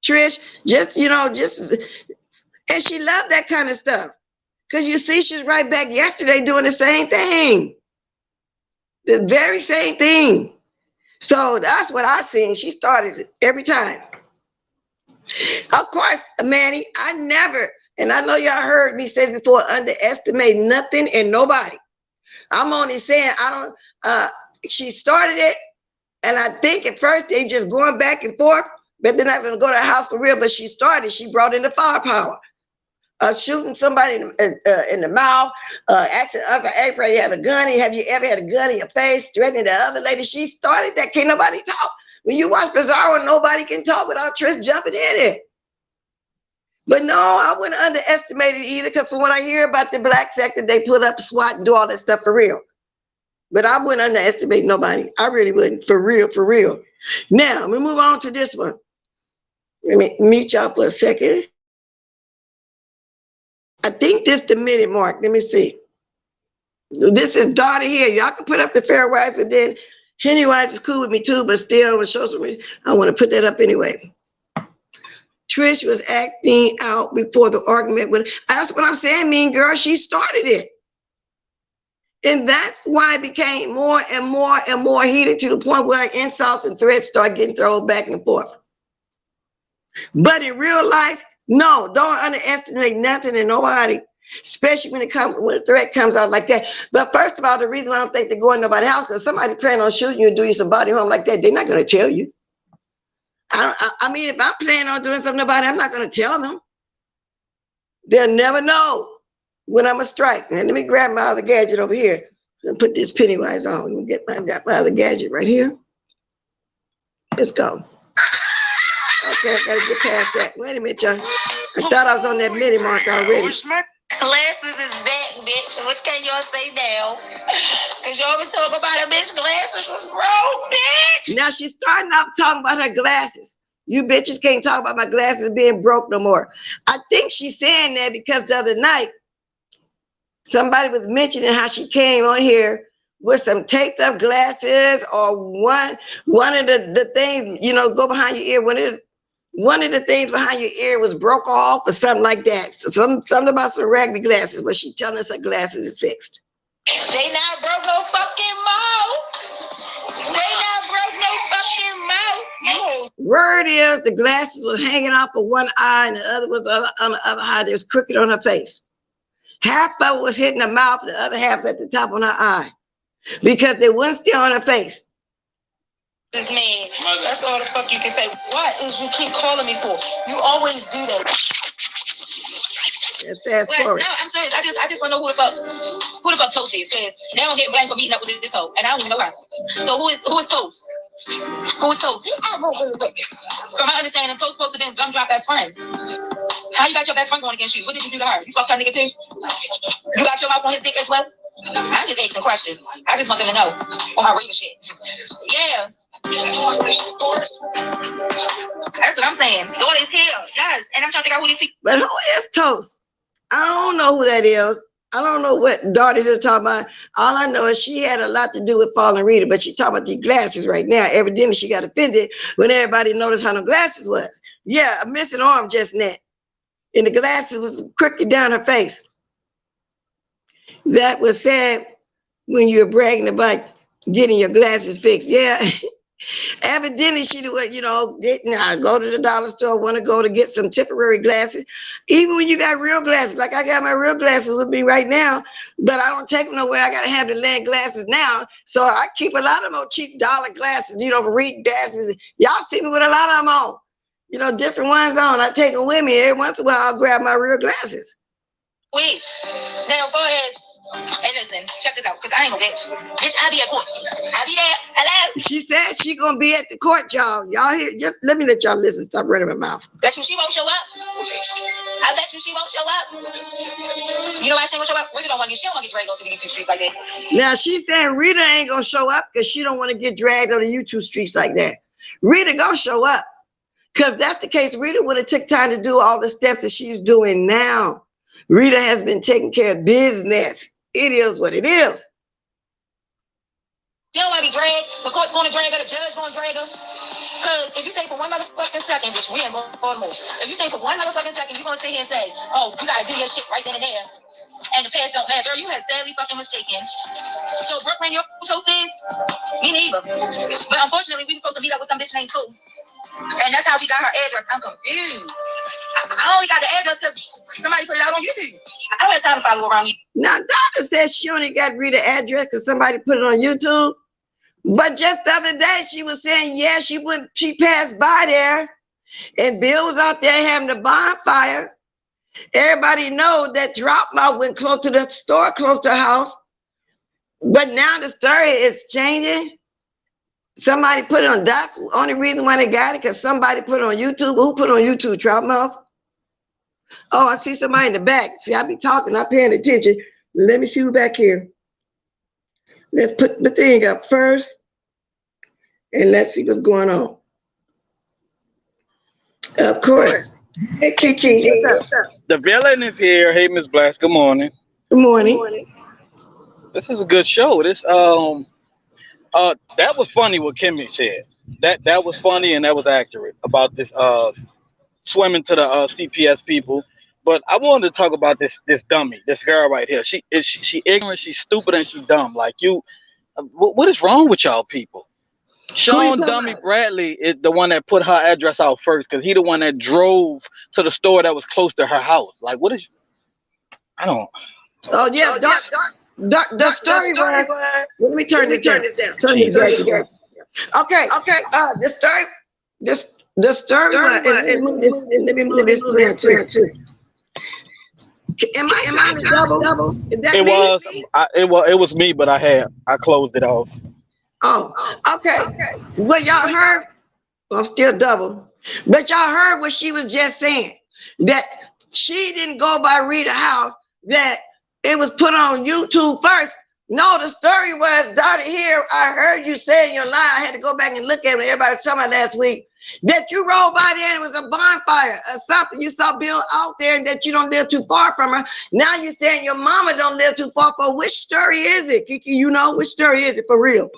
Trish just and she loved that kind of stuff. Because you see, she's right back yesterday doing the same thing. The very same thing. So that's what I seen. She started it every time. Of course, Manny, I never, and I know y'all heard me say before, underestimate nothing and nobody. I'm only saying she started it, and I think at first they just going back and forth, but they're not going to go to the house for real. But she brought in the firepower. Shooting somebody in the mouth, asking us, hey, Freddie, you have a gun? Have you ever had a gun in your face? Threatening the other lady. She started that. Can't nobody talk. When you watch Bizarro, nobody can talk without Trish jumping in it. But no, I wouldn't underestimate it either, because from what I hear about the black sector, they put up SWAT and do all that stuff for real. But I wouldn't underestimate nobody. I really wouldn't. For real, for real. Now, we move on to this one. Let me mute y'all for a second. I think this is the minute mark. Let me see. This is Daughter here. Y'all can put up the fair wife, but then Henny Wise is cool with me too, but still, I want to put that up anyway. Trish was acting out before the argument. That's what I'm saying, mean girl. She started it. And that's why it became more and more and more heated to the point where insults and threats start getting thrown back and forth. But in real life, no, don't underestimate nothing and nobody, especially when a threat comes out like that. But first of all, the reason why I don't think they're going to nobody's house, because somebody planning on shooting you and doing some body harm like that, they're not going to tell you. I mean, if I'm planning on doing something about it, I'm not going to tell them. They'll never know when I'm going to strike. And let me grab my other gadget over here and put this Pennywise on and get my other gadget right here. Let's go. Okay, I gotta get past that. Wait a minute, y'all. I thought I was on that mini mark already. Glasses is back, bitch. What can y'all say now? Cause you always talk about a bitch glasses was broke, bitch. Now she's starting off talking about her glasses. You bitches can't talk about my glasses being broke no more. I think she's saying that because the other night, somebody was mentioning how she came on here with some taped up glasses or one of the things, you know, go behind your ear. One of the things behind your ear was broke off or something like that. So something about some raggedy glasses, but she telling us her glasses is fixed. They not broke no fucking mouth. They not broke no fucking mouth. Word is the glasses was hanging off of one eye and the other was on the other eye. There was crooked on her face. Half of it was hitting her mouth, the other half at the top on her eye. Because they wouldn't stay on her face. This man, that's all the fuck you can say. What is you keep calling me for? You always do that. That's sad story. No, I'm serious. I just want to know who the fuck Toast is, because they don't get blamed for meeting up with this hoe, and I don't even know her. So who is Toast? Who is Toast? From my understanding, Toast supposed to be gumdrop best friend. How you got your best friend going against you? What did you do to her? You fucked her nigga too? You got your mouth on his dick as well? I'm just asking questions. I just want them to know on my reading shit. Yeah. That's what I'm saying. Daughter is here, yes, and I'm trying to figure out who this is. But who is Toast? I don't know who that is. I don't know what daughters are talking about. All I know is she had a lot to do with falling Rita, but she talking about these glasses right now. Evidently, she got offended when everybody noticed how no glasses was. Yeah, a missing arm just net. And the glasses was crooked down her face. That was sad when you were bragging about getting your glasses fixed. Yeah. Evidently, she didn't go to the dollar store, want to go to get some temporary glasses. Even when you got real glasses, like I got my real glasses with me right now, but I don't take them nowhere. I got to have the land glasses now. So I keep a lot of them on cheap dollar glasses, for reading glasses. Y'all see me with a lot of them on, different ones on. I take them with me. Every once in a while, I'll grab my real glasses. Wait, now go ahead. Hey, listen, check this out, because I ain't no bitch. Bitch, I'll be at court. I'll be there. Hello? She said she gonna be at the court, y'all. Y'all hear? Just let me let y'all listen. Stop running my mouth. Bet you she won't show up. I bet you she won't show up. You know why she ain't gonna show up? Rita don't want to get dragged onto the YouTube streets like that. Now she's saying Rita ain't gonna show up because she don't want to get dragged on the YouTube streets like that. Rita gonna show up. Because if that's the case, Rita would have took time to do all the steps that she's doing now. Rita has been taking care of business. It is what it is. You don't want to be dragged. The court's going to drag her. The judge going to drag her. Because if you think for one motherfucking second, bitch, we ain't going to more. If you think for one motherfucking second, you're going to sit here and say, oh, you got to do your shit right then and there. And the past don't matter. Girl, you had sadly fucking mistaken. So Brooklyn, your toast is? Me neither. But unfortunately, we were supposed to meet up with some bitch named Toast. And that's how we got her address. I'm confused. I only got the address because somebody put it out on YouTube. I don't have time to follow around you. Now, Donna says she only got Rita's address because somebody put it on YouTube. But just the other day, she was saying, yeah, she passed by there. And Bill was out there having a bonfire. Everybody knows that drop mouth went close to the store, close to her house. But now the story is changing. Somebody put it on. That's the only reason why they got it, because somebody put it on YouTube. Who put it on YouTube? Drop mouth? Oh, I see somebody in the back. See, I be talking, not paying attention. Let me see who back here. Let's put the thing up first. And let's see what's going on. Of course. Hey, Kiki, what's up? The villain is here. Hey, Miss Blast. Good morning. Good morning. This is a good show. That was funny what Kimmy said. That was funny and that was accurate about this swimming to the CPS people. But I wanted to talk about this dummy, this girl right here. She ignorant, she's stupid, and she's dumb. Like what is wrong with y'all people? Sean Dummy Bradley is the one that put her address out first, because he the one that drove to the store that was close to her house. Like, what is? I don't. Oh yeah, the story was. Let me turn this down. Turn this down. Okay. The story was. Let me move this around too. Am I double? Is that it was me, but I closed it off. Oh, okay. Well, y'all heard I'm still double. But y'all heard what she was just saying. That she didn't go by Rita House, that it was put on YouTube first. No, the story was, daughter here, I heard you say in your line, I had to go back and look at it. Everybody was talking about last week, that you rolled by there and it was a bonfire or something. You saw Bill out there and that you don't live too far from her. Now you're saying your mama don't live too far from her. Which story is it, Kiki? You know, which story is it for real?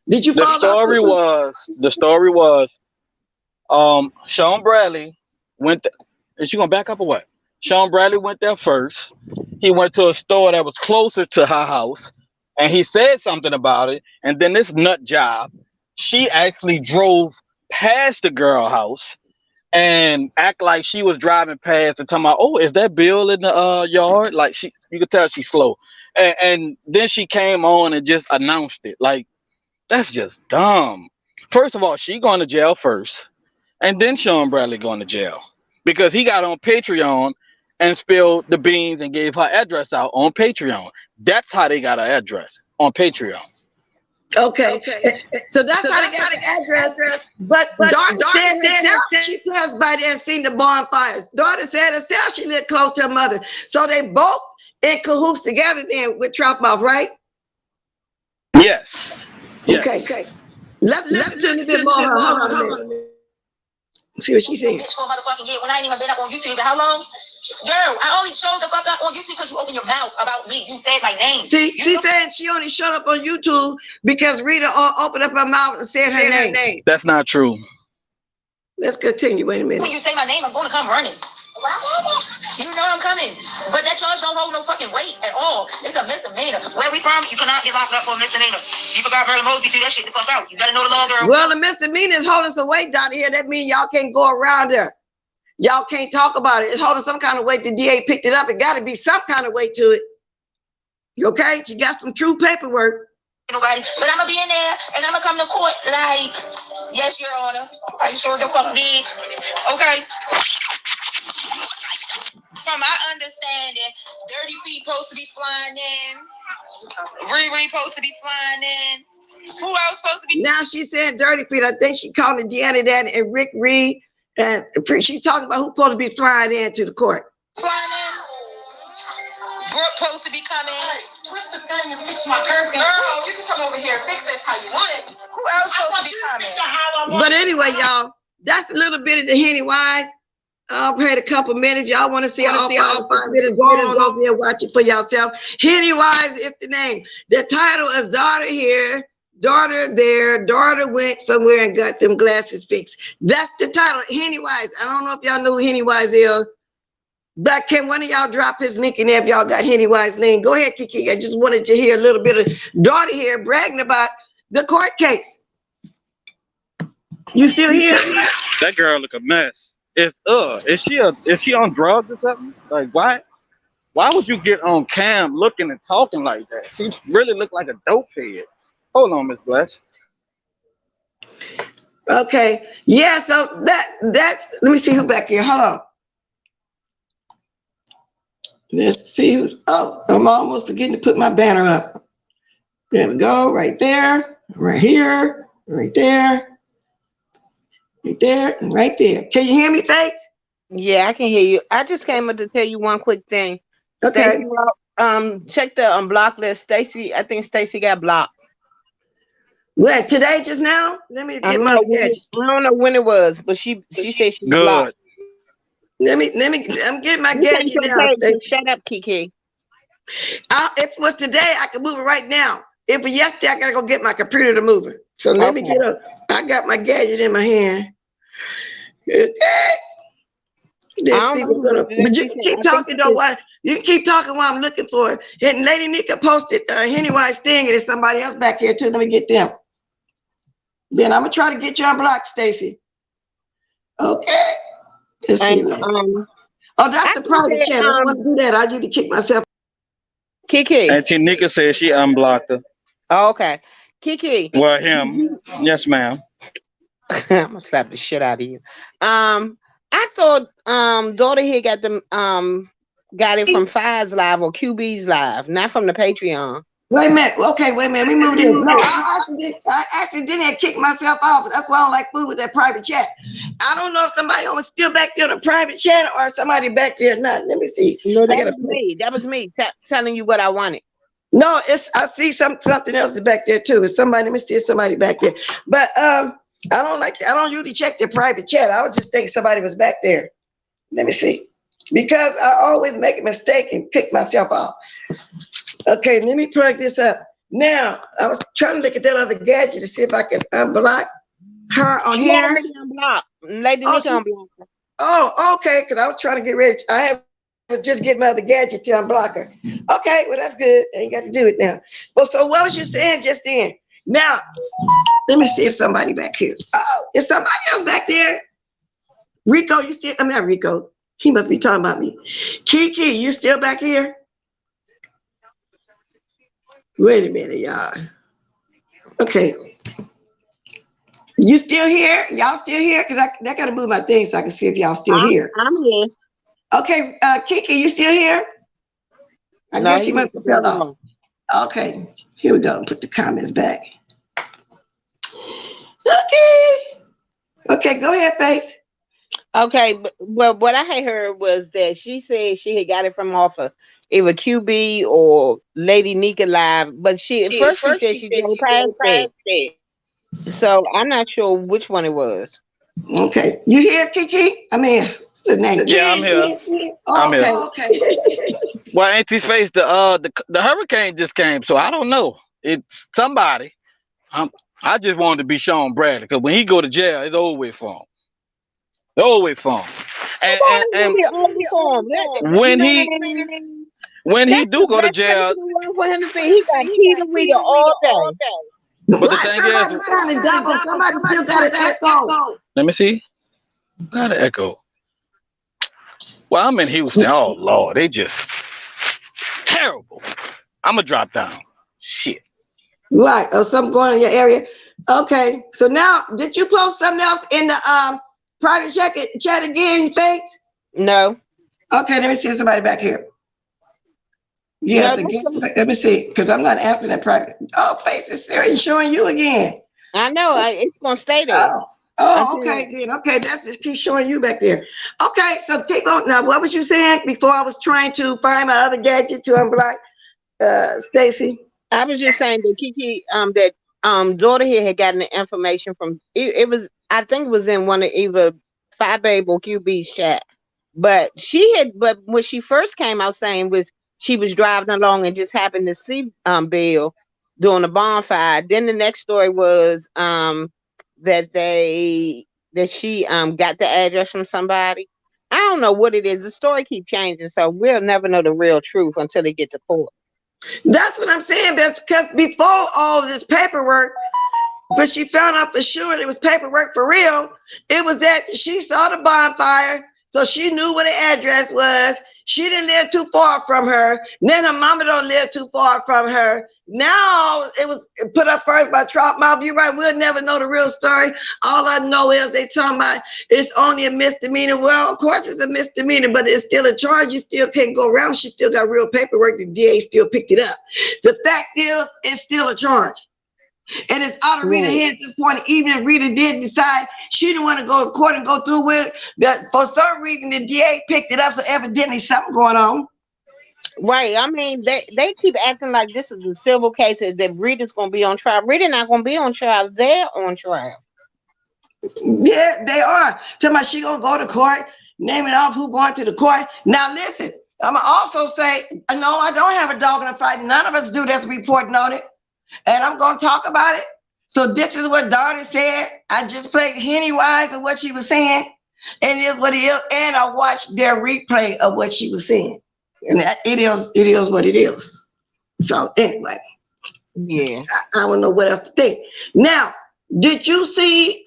Did you follow up? The story was, Sean Bradley went, is she gonna back up or what? Sean Bradley went there first. He went to a store that was closer to her house and he said something about it. And then this nut job, she actually drove past the girl house and act like she was driving past and talking about, oh, is that Bill in the yard? Like you could tell she's slow. And then she came on and just announced it. Like, that's just dumb. First of all, she going to jail first, and then Sean Bradley going to jail because he got on Patreon and spilled the beans and gave her address out on Patreon. That's how they got her address, on Patreon. Okay. So that's how they got the address. But daughter said herself she passed by there and seen the bonfires. Daughter said herself she lived close to her mother. So they both in cahoots together then with Troutmouth, right? Yes. Okay. Let's listen to a bit more. Hold on. See what she said. Bitch for a motherfucking year when I ain't even been up on YouTube. How long? Girl, I only showed the fuck up on YouTube because you opened your mouth about me. You said my name. See, she said she only showed up on YouTube because Rita opened up her mouth and said her name. That's not true. Let's continue. Wait a minute. When you say my name, I'm going to come running. You know I'm coming. But that charge don't hold no fucking weight at all. It's a misdemeanor. Where we from? You cannot get locked up for a misdemeanor. You forgot Marilyn Mosby, threw that shit the fuck out. You better know the law, girl. Well, the misdemeanor is holding some weight down here. That means y'all can't go around there. Y'all can't talk about it. It's holding some kind of weight. The DA picked it up. It got to be some kind of weight to it. Okay? She got some true paperwork. Nobody, but I'm gonna be in there and I'm gonna come to court like, yes, Your Honor. Are you sure the fuck did? Okay. From my understanding, Dirty Feet supposed to be flying in. Riri supposed to be flying in. Who else supposed to be? Now she's saying Dirty Feet. I think she called it Deanna that and Rick Reed. And she's talking about who's supposed to be flying into the court. Flying in. Brooke supposed to be coming. Twist the thing and fix my curve. Girl, you can come over here and fix this how you want it. Who else supposed to be coming? But anyway, y'all, that's a little bit of the Henny Wise. I've had a couple minutes. Y'all want to see all 5 minutes? Go on over there, watch it for yourself. Henny Wise is the name. The title is Daughter Here, Daughter There, Daughter Went Somewhere and Got Them Glasses Fixed. That's the title, Henny Wise. I don't know if y'all know who Henny Wise is. But can one of y'all drop his link in there if y'all got Henny Wise link? Go ahead, Kiki. I just wanted to hear a little bit of Daughter Here bragging about the court case. You still here? That girl look a mess. Is she on drugs or something? Like why would you get on cam looking and talking like that? She really looked like a dope head. Hold on, Miss Bless. Okay. Yeah, so that's let me see who back here. Hold on. Let's see who's I'm almost forgetting to put my banner up. There we go, right there, right here, right there. Right there and right there. Can you hear me, Faith? Yeah, I can hear you. I just came up to tell you one quick thing. Okay. Stacey, check the block list. Stacey, I think Stacey got blocked. What, today just now? Let me get my gadget. I don't know when it was, but she said she's blocked. Let me I'm getting my gadget now. Shut up, Kiki. If it was today, I could move it right now. If it was yesterday, I gotta go get my computer to move it. So let me get up. I got my gadget in my hand. Okay. Let's see what's going on. But you can keep talking though. You can keep talking while I'm looking for it. And Lady Nika posted Henny White's thing, and there's somebody else back here too. Let me get them. Then I'm gonna try to get you unblocked, Stacy. Okay. Let's see. Oh, that's the private channel. I don't want to do that. I need to kick myself. Kiki. Auntie Nika said she unblocked her. Oh, okay. Kiki. Well, him. Yes, ma'am. I'm gonna slap the shit out of you. I thought Daughter here got it from Fire's Live or QB's Live, not from the Patreon. Wait a minute. Okay, wait a minute. We moved in. No, I accidentally kicked myself off. That's why I don't like food with that private chat. I don't know if somebody was still back there in the private chat or somebody back there or not. Let me see. No, that was me. That was me telling you what I wanted. No, I see something else is back there too. It's somebody. Let me see if somebody back there. But I don't usually check the private chat. I was just thinking somebody was back there. Let me see. Because I always make a mistake and kick myself off. Okay, let me plug this up. Now, I was trying to look at that other gadget to see if I can unblock her on She here. already unblocked. Lady Nika unblocked her. Oh, okay, because I was trying to get ready. Was just getting my other gadget to unblock her. Okay, well, that's good. I ain't got to do it now. Well, so what was you saying just then? Now, let me see if somebody back here. Oh, is somebody else back there? Rico, you still, I mean, not Rico. He must be talking about me. Kiki, you still back here? Wait a minute, y'all. Okay. You still here? Y'all still here? Because I got to move my thing so I can see if y'all still here. I'm here. Okay, Kiki, you still here? I guess you must have fell off. Okay, here we go. Put the comments back. Okay, go ahead, Face. Okay, but what I had heard was that she said she had got it from off of either QB or Lady Nika Live, but she at first she said she drove past it. So I'm not sure which one it was. Okay, you here, Kiki? I mean, what's his name? Yeah, I'm here. Oh, I'm here. okay. Well, Auntie Face, the hurricane just came, so I don't know. It's somebody. I just wanted to be Sean Bradley because when he go to jail, it's over with for him. Over with for him. And when he do go to jail, for him to say he got key to read it all day. but the thing is, sounding double? Somebody still got an echo. let me see. Got an echo. Well, I'm in Houston. Oh Lord, they just terrible. I'ma drop down. Shit. Right, or something going on in your area. Okay, so now did you post something else in the private chat again, Face? No. Okay, let me see if somebody back here. Yes, No, again. Let me see, because I'm not answering that private. Oh, Face is serious showing you again. I know. It's gonna stay there. Oh, okay, then. Okay, that's just keep showing you back there. Okay, so keep on. Now, what was you saying before I was trying to find my other gadget to unblock, Stacy? I was just saying that Kiki, daughter here had gotten the information from it was I think it was in one of either Phi Babe or QB's chat. But when she first came out saying was she was driving along and just happened to see Bill doing a bonfire. Then the next story was that she got the address from somebody. I don't know what it is. The story keeps changing, so we'll never know the real truth until they get to court. That's what I'm saying, because before all this paperwork, but she found out for sure it was paperwork for real. It was that she saw the bonfire, so she knew what the address was. She didn't live too far from her. Then her mama don't live too far from her. Now it was put up first by Trout Mouth. You're right, we'll never know the real story. All I know is they talking about it's only a misdemeanor. Well, of course it's a misdemeanor, but it's still a charge. You still can't go around. She still got real paperwork. The DA still picked it up. The fact is, it's still a charge. And it's out of Rita's hands at this point. Even if Rita did decide she didn't want to go to court and go through with it, that for some reason the DA picked it up, so evidently something going on. Right. I mean, they keep acting like this is a civil case that Rita's going to be on trial. Rita not going to be on trial. They're on trial. Yeah, they are. Tell me she going to go to court, naming off who going to the court. Now, listen, I'm going to also say, no, I don't have a dog in the fight. None of us do that's reporting on it. And I'm going to talk about it. So this is what Darty said. I just played Henny Wise of what she was saying. And it is what it is. And I watched their replay of what she was saying. And it is what it is. So anyway. Yeah. I don't know what else to think. Now, did you see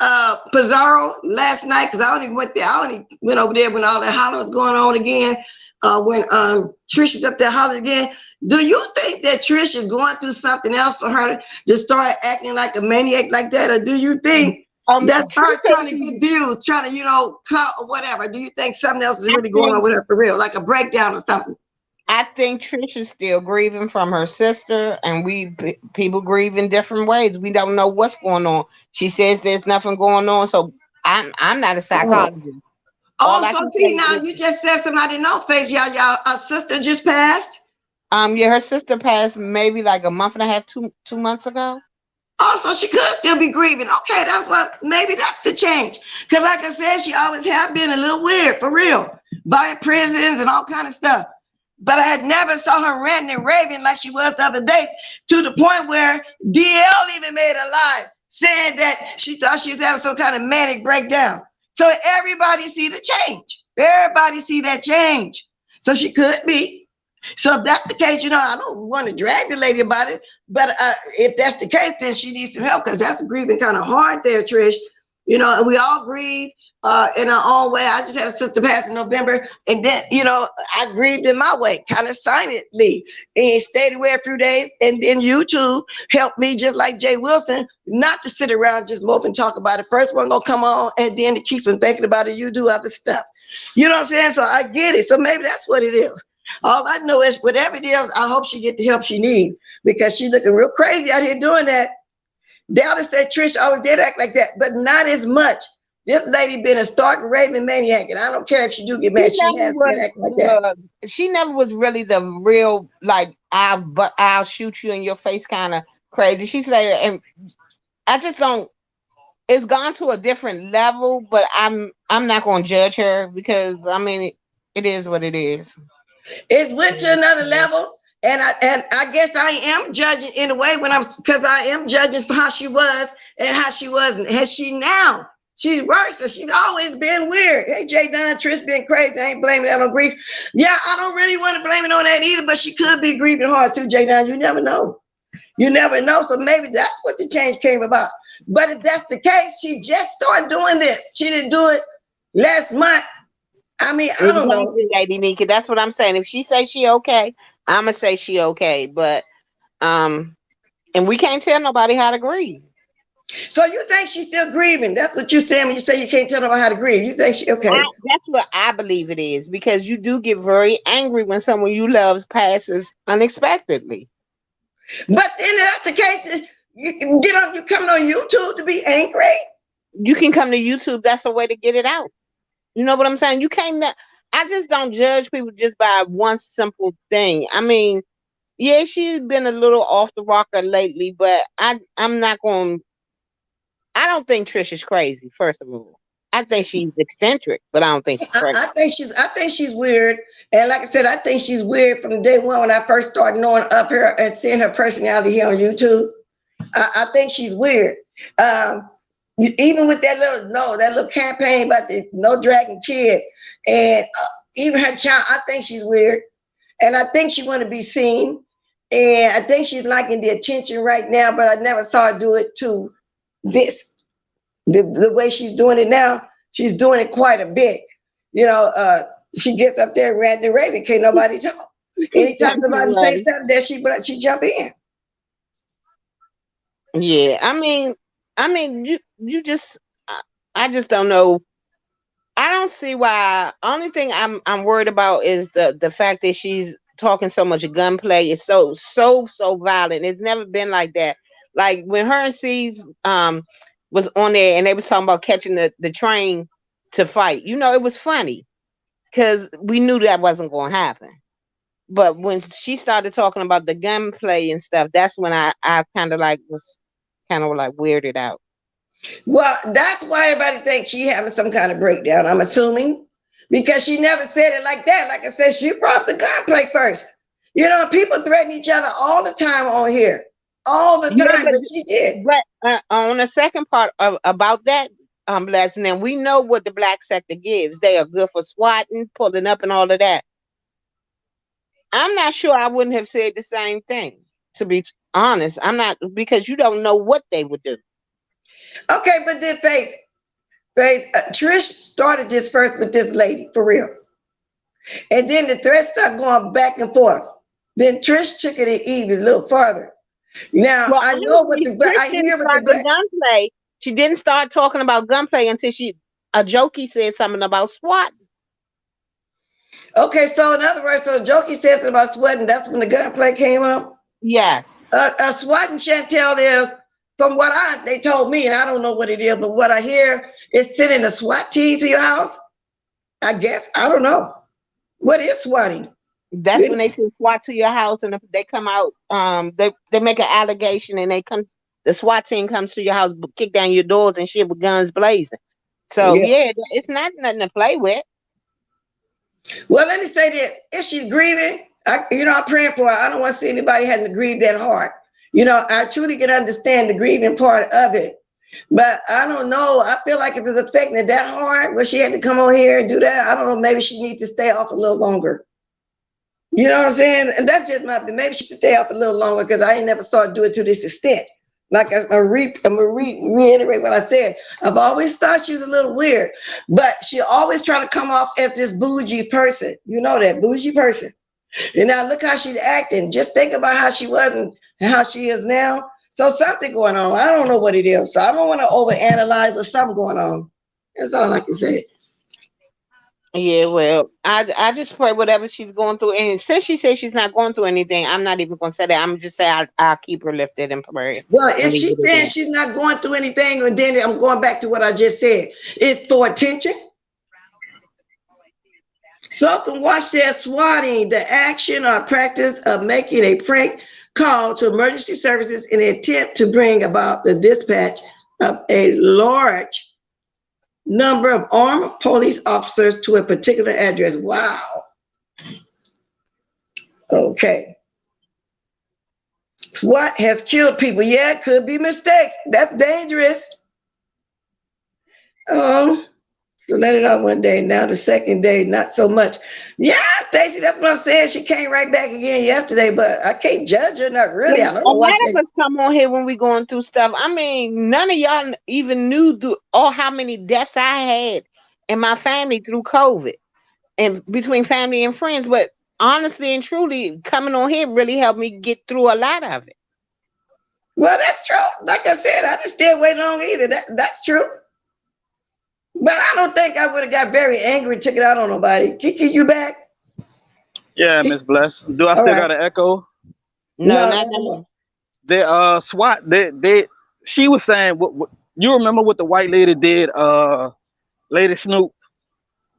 Pizarro last night? Because I only went there. I only went over there when all that holler was going on again. When Trish was up there hollering again. Do you think that Trish is going through something else for her to start acting like a maniac like that? Or do you think that's her trying to get views, trying to, clout or whatever? Do you think something else is really going on with her for real, like a breakdown or something? I think Trish is still grieving from her sister, and people grieve in different ways. We don't know what's going on. She says there's nothing going on, so I'm not a Oh, psychologist. All oh, I so can say see now is, you just said somebody no face, y'all. A sister just passed. yeah, her sister passed maybe like a month and a half, 2 months ago. Oh, so she could still be grieving. Okay, that's what maybe that's the change. Cause like I said, she always have been a little weird for real, buying prisons and all kind of stuff. But I had never saw her ranting and raving like she was the other day, to the point where DL even made a live saying that she thought she was having some kind of manic breakdown. So everybody see the change. Everybody see that change. So she could be. So if that's the case, I don't want to drag the lady about it. But if that's the case, then she needs some help, because that's grieving kind of hard there, Trish. And we all grieve in our own way. I just had a sister pass in November, and then, I grieved in my way, kind of silently, and stayed away a few days. And then YouTube helped me, just like Jay Wilson, not to sit around just mope and talk about it. First one gonna come on, and then to keep from thinking about it, you do other stuff. You know what I'm saying? So I get it. So maybe that's what it is. All I know is whatever it is, I hope she get the help she needs, because she looking real crazy out here doing that. Dallas said Trish always did act like that, but not as much. This lady been a stark raving maniac, and I don't care if she do get She mad. She never has been was. acting like that. She never was really the real, like, I'll shoot you in your face kind of crazy. She's like, and I just don't. It's gone to a different level, but I'm not going to judge her, because I mean it is what it is. It's went to another level, and I guess I am judging in a way because I am judging for how she was and how she wasn't. Has she now? She's worse. So she's always been weird. Hey, Jay Don, Trish been crazy. I ain't blaming that on grief. Yeah, I don't really want to blame it on that either, but she could be grieving hard too, Jay Don. You never know. You never know. So maybe that's what the change came about. But if that's the case, she just started doing this. She didn't do it last month. I mean, I don't know. Exactly, Lady Nika. That's what I'm saying. If she say she okay, I'ma say she okay. But um, and we can't tell nobody how to grieve. So you think she's still grieving? That's what you're saying when you say you can't tell nobody how to grieve. You think she okay? That's what I believe it is, because you do get very angry when someone you love passes unexpectedly. But then that's the case. You coming on YouTube to be angry? You can come to YouTube. That's a way to get it out. You know what I'm saying? You can't. I just don't judge people just by one simple thing. I mean, yeah, she's been a little off the rocker lately, but I'm not going. I don't think Trish is crazy. First of all, I think she's eccentric, but I don't think she's crazy. I think she's weird. And like I said, I think she's weird from day one when I first started knowing of her and seeing her personality here on YouTube. I think she's weird. Even with that little campaign about the no dragging kids, and even her child, I think she's weird, and I think she want to be seen, and I think she's liking the attention right now. But I never saw her do it to this. The way she's doing it now, she's doing it quite a bit. You know, she gets up there and ranting and raving, can't nobody talk. Anytime somebody say something, that she jump in. Yeah, I mean, you just, I just don't know. I don't see why. Only thing I'm worried about is the fact that she's talking so much gunplay. It's so violent. It's never been like that. Like when her and C's was on there and they was talking about catching the train to fight. It was funny because we knew that wasn't going to happen. But when she started talking about the gunplay and stuff, that's when I kind of like was kind of like weirded out. Well, that's why everybody thinks she having some kind of breakdown. I'm assuming because she never said it like that. Like I said, she brought the gunplay first. People threaten each other all the time on here, all the Yeah, time. But she did. but on the second part of about that, lesson, and we know what the black sector gives. They are good for swatting, pulling up, and all of that. I'm not sure I wouldn't have said the same thing. To be honest, I'm not, because you don't know what they would do. Okay, but then Faith, Trish started this first with this lady for real, and then the threats started going back and forth. Then Trish took it even a little farther. Now Well, I know what honestly, the Trish I didn't hear what the start the black. gunplay. She didn't start talking about gunplay until a jokey said something about SWAT. Okay, so in other words, so Jokey says about sweating. That's when the gunplay came up. Yes. SWAT and Chantel is, from what they told me, and I don't know what it is, but what I hear is sending a SWAT team to your house. I guess I don't know what is swatting. That's when they send SWAT to your house, and if they come out, they make an allegation, and they come. The SWAT team comes to your house, kick down your doors and shit with guns blazing. So Yeah. yeah, it's not nothing to play with. Well, let me say this: if she's grieving, I'm praying for her. I don't want to see anybody having to grieve that hard. I truly can understand the grieving part of it. But I don't know. I feel like if it's affecting it that hard, where she had to come on here and do that, I don't know. Maybe she needs to stay off a little longer. You know what I'm saying? And that just might be. Maybe she should stay off a little longer because I ain't never saw her do it to this extent. Like I'm gonna reiterate what I said. I've always thought she was a little weird, but she always try to come off as this bougie person. You know that bougie person. And now look how she's acting. Just think about how she was and how she is now. So something going on. I don't know what it is. So I don't want to overanalyze, but something going on. That's all I can say. Yeah, well, I just pray whatever she's going through, and since she says she's not going through anything, I'm not even gonna say that. I'm just say I'll keep her lifted in prayer Well, and if leave she's it at saying that. she's not going through anything, and then I'm going back to what I just said. It's for attention. Soap and Wash says swatting, the action or practice of making a prank call to emergency services in an attempt to bring about the dispatch of a large number of armed police officers to a particular address. Wow. Okay. SWAT has killed people. Yeah, it could be mistakes. That's dangerous. Um, so let it out one day. Now the second day, not so much. Yeah, Stacy, that's what I'm saying. She came right back again yesterday, but I can't judge her. Not really. I And don't a know why lot she. of us come on here when we going through stuff. I mean, none of y'all even knew how many deaths I had in my family through COVID and between family and friends. But honestly and truly, coming on here really helped me get through a lot of it. Well, that's true. Like I said, I didn't stay away long either. That's true. But I don't think I would have got very angry and took it out on nobody. Kiki, you back? Yeah, Miss Bless. Do I All still right. got an echo? No, No, not no, no no. more. The SWAT. She was saying what you remember what the white lady did? Lady Snoop.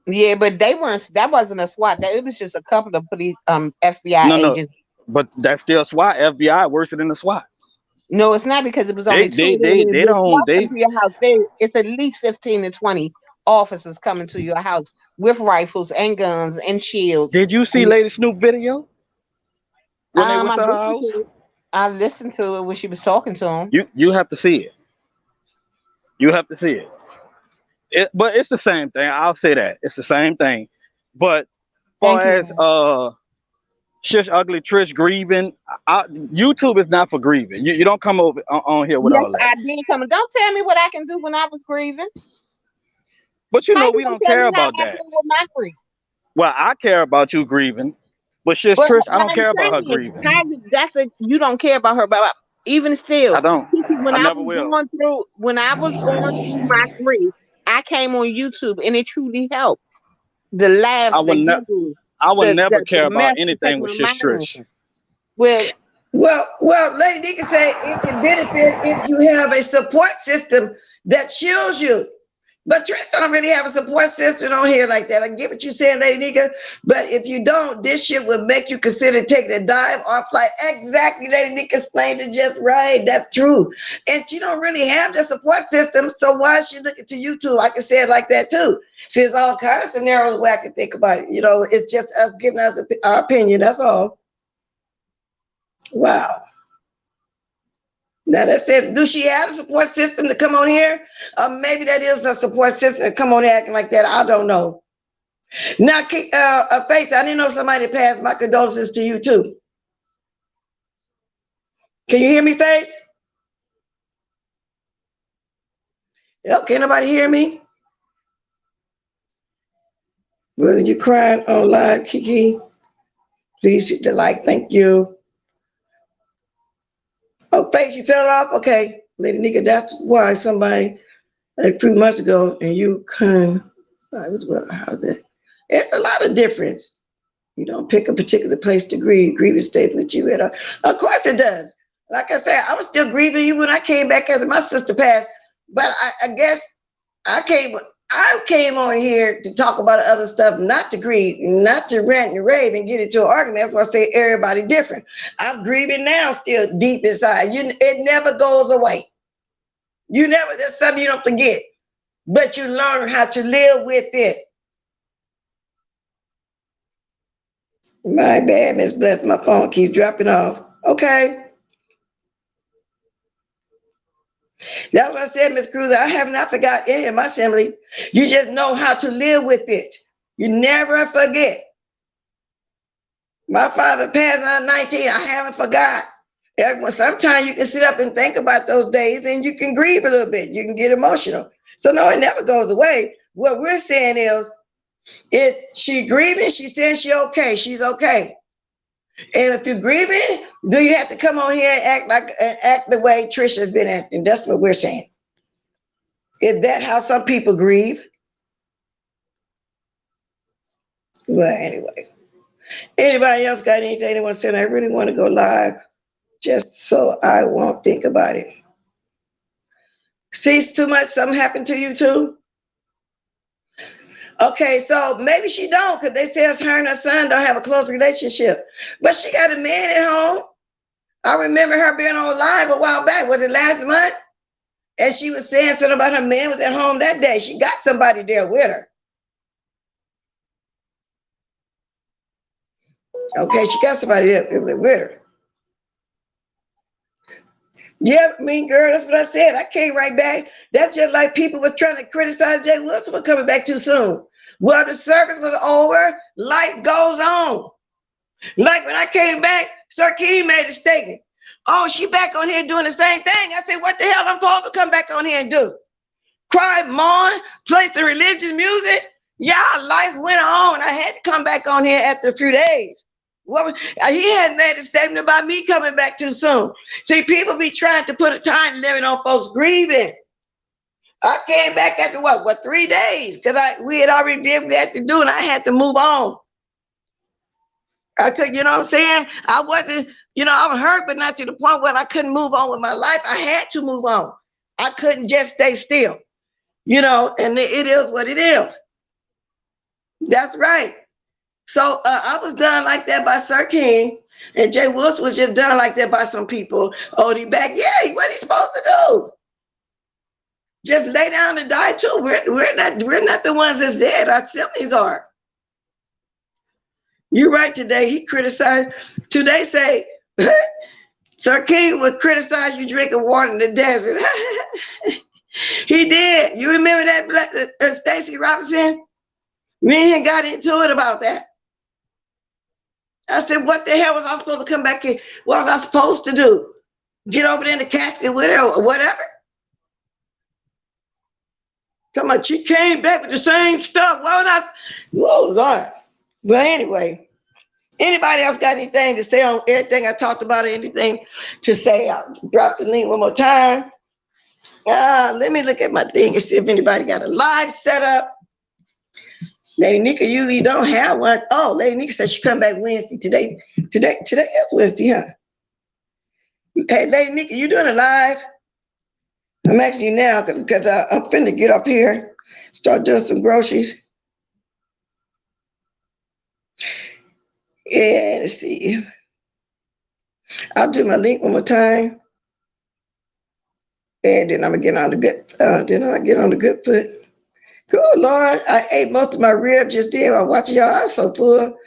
Yeah, but they weren't. That wasn't a SWAT. It was just a couple of police, FBI No, no, agents. but that's still SWAT. FBI worse than the SWAT. No, it's not because it was They only two they of them. they they When don't SWAT come they. to your house, it's at least 15 to 20 officers coming to your house with rifles and guns and shields. Did you see And Lady Snoop video when they I went to her listened to house? it. I listened to it when she was talking to him. You have to see it. You have to see it. But it's the same thing. I'll say that it's the same thing. But far Thank as you. Shish Ugly Trish grieving, YouTube is not for grieving. You don't come over on here with Yes, all that. I did come. Don't tell me what I can do when I was grieving. But How you we gonna don't tell care me how about I that. deal with my grief? Well, I care about you grieving, but Shish But Trish, I what don't I'm care about her saying, grieving. how that's a you don't care about her, but even I still, don't. Kiki, I never will. when I was going through my grief, I came on YouTube and it truly helped. The I laughs, the would never. giggles, I would never the care about mess to take anything with my Shish mind off. Trish. Well, Well, Lady D can say it can benefit if you have a support system that shields you. But Trish don't really have a support system on here like that. I get what you're saying, Lady Nika. But if you don't, this shit will make you consider taking a dive or flight. Exactly, Lady Nika explained it just right. That's true. And she don't really have the support system. So why is she looking to YouTube? I can say it like that too. See, there's all kind of scenarios where I can think about it. It's just us giving us our opinion. That's all. Wow. Now that said, do she have a support system to come on here? Maybe that is a support system to come on here acting like that. I don't know. Now, Faith, I didn't know somebody passed my condolences to you too. Can you hear me, Faith? Yep, can nobody hear me? Well, you crying on live, Kiki? Please hit the like. Thank you. Oh, Faith, you fell off? Okay. Lady Nika, that's why somebody like a few months ago and you couldn't. I was well, how's that? It's a lot of difference. You don't pick a particular place to grieve. Grieving stays with you. And of course it does. Like I said, I was still grieving even when I came back after my sister passed. But I guess I came on here to talk about other stuff, not to grieve, not to rant and rave and get into an argument. That's why I say everybody different. I'm grieving now, still deep inside. It never goes away. That's something you don't forget. But you learn how to live with it. My bad, Miss Bless. My phone keeps dropping off. Okay. That's what I said, Miss Cruz. I have not forgot any of my family. You just know how to live with it. You never forget. My father passed at 19. I haven't forgot. Sometimes you can sit up and think about those days and you can grieve a little bit. You can get emotional. So no, it never goes away. What we're saying is she grieving? She says she's okay. She's okay. And if you're grieving, do you have to come on here and act the way Trish has been acting? That's what we're saying. Is that how some people grieve? Well, anyway. Anybody else got anything they want to say? I really want to go live just so I won't think about it. See too much? Something happened to you too? Okay, so maybe she don't, because they say her and her son don't have a close relationship. But she got a man at home. I remember her being on live a while back. Was it last month? And she was saying something about her man was at home that day. She got somebody there with her. Okay, she got somebody there with her. Yeah, I mean, girl, that's what I said. I came right back. That's just like people were trying to criticize Jay Wilson for coming back too soon. Well, the service was over. Life goes on. Like when I came back, Sir King made a statement. Oh, she back on here doing the same thing. I said, what the hell I'm supposed to come back on here and do? Cry, mourn, play some religious music? Yeah, life went on. I had to come back on here after a few days. Well, he hadn't made a statement about me coming back too soon. See, people be trying to put a time limit on folks grieving. I came back after what 3 days? Because we had already did what we had to do, and I had to move on. I could, you know what I'm saying? I wasn't, I was hurt, but not to the point where I couldn't move on with my life. I had to move on. I couldn't just stay still, and it is what it is. That's right. So I was done like that by Sir King, and Jay Wilson was just done like that by some people. Oh, he back? Yeah, what he supposed to do? Just lay down and die too. We're not the ones that's dead. Our siblings are. You're right. Today he criticized. Today say Sir King would criticize you drinking water in the desert. He did. You remember that, Stacey Robinson? Me and got into it about that. I said, what the hell was I supposed to come back here? What was I supposed to do? Get over there in the casket with her or whatever? Come on, she came back with the same stuff. Why would I? Oh, Lord. Well, anyway, anybody else got anything to say on everything I talked about or anything to say? I'll drop the link one more time. Let me look at my thing and see if anybody got a live setup. Lady Nika usually don't have one. Oh, Lady Nika said she come back Wednesday. Today is Wednesday, huh? Hey, Lady Nika, you doing a live? I'm asking you now because I'm finna get up here, start doing some groceries. Yeah, let's see. I'll do my link one more time, and then I'm gonna get on the good. Then I get on the good foot. Good Lord, I ate most of my ribs just then while watching y'all. I'm so full.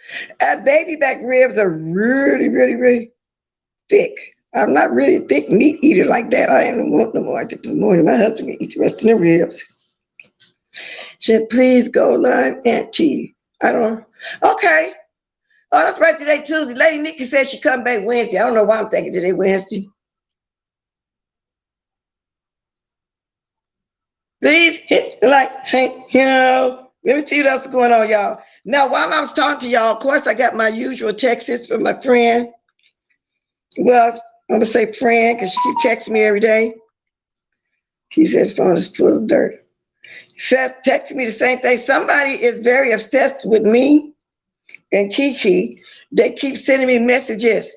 Baby back ribs are really, really, really thick. I'm not really a thick meat eater like that. I ain't want no more. I think this morning my husband can eat the rest of the ribs. Said, please go live, Auntie. I don't. Okay. Oh, that's right. Today Tuesday. Lady Nikki said she come back Wednesday. I don't know why I'm thinking today Wednesday. Please hit the like, thank you. Let me see what else is going on, y'all. Now, while I was talking to y'all, of course, I got my usual texts from my friend. Well, I'm gonna say friend because she keeps texting me every day. He says phone is full of dirt. Seth texted me the same thing. Somebody is very obsessed with me and Kiki, they keep sending me messages.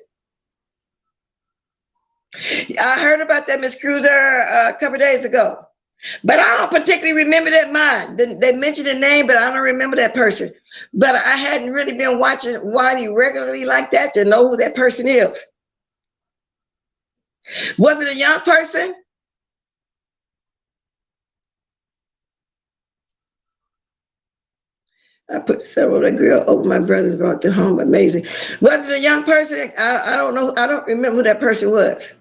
I heard about that Miss Cruiser a couple days ago, but I don't particularly remember that mine. They mentioned the name, but I don't remember that person. But I hadn't really been watching Wiley regularly like that to know who that person is. Was it a young person? I put several of the girl over my brothers brought them home. Amazing. Was it a young person? I don't know. I don't remember who that person was.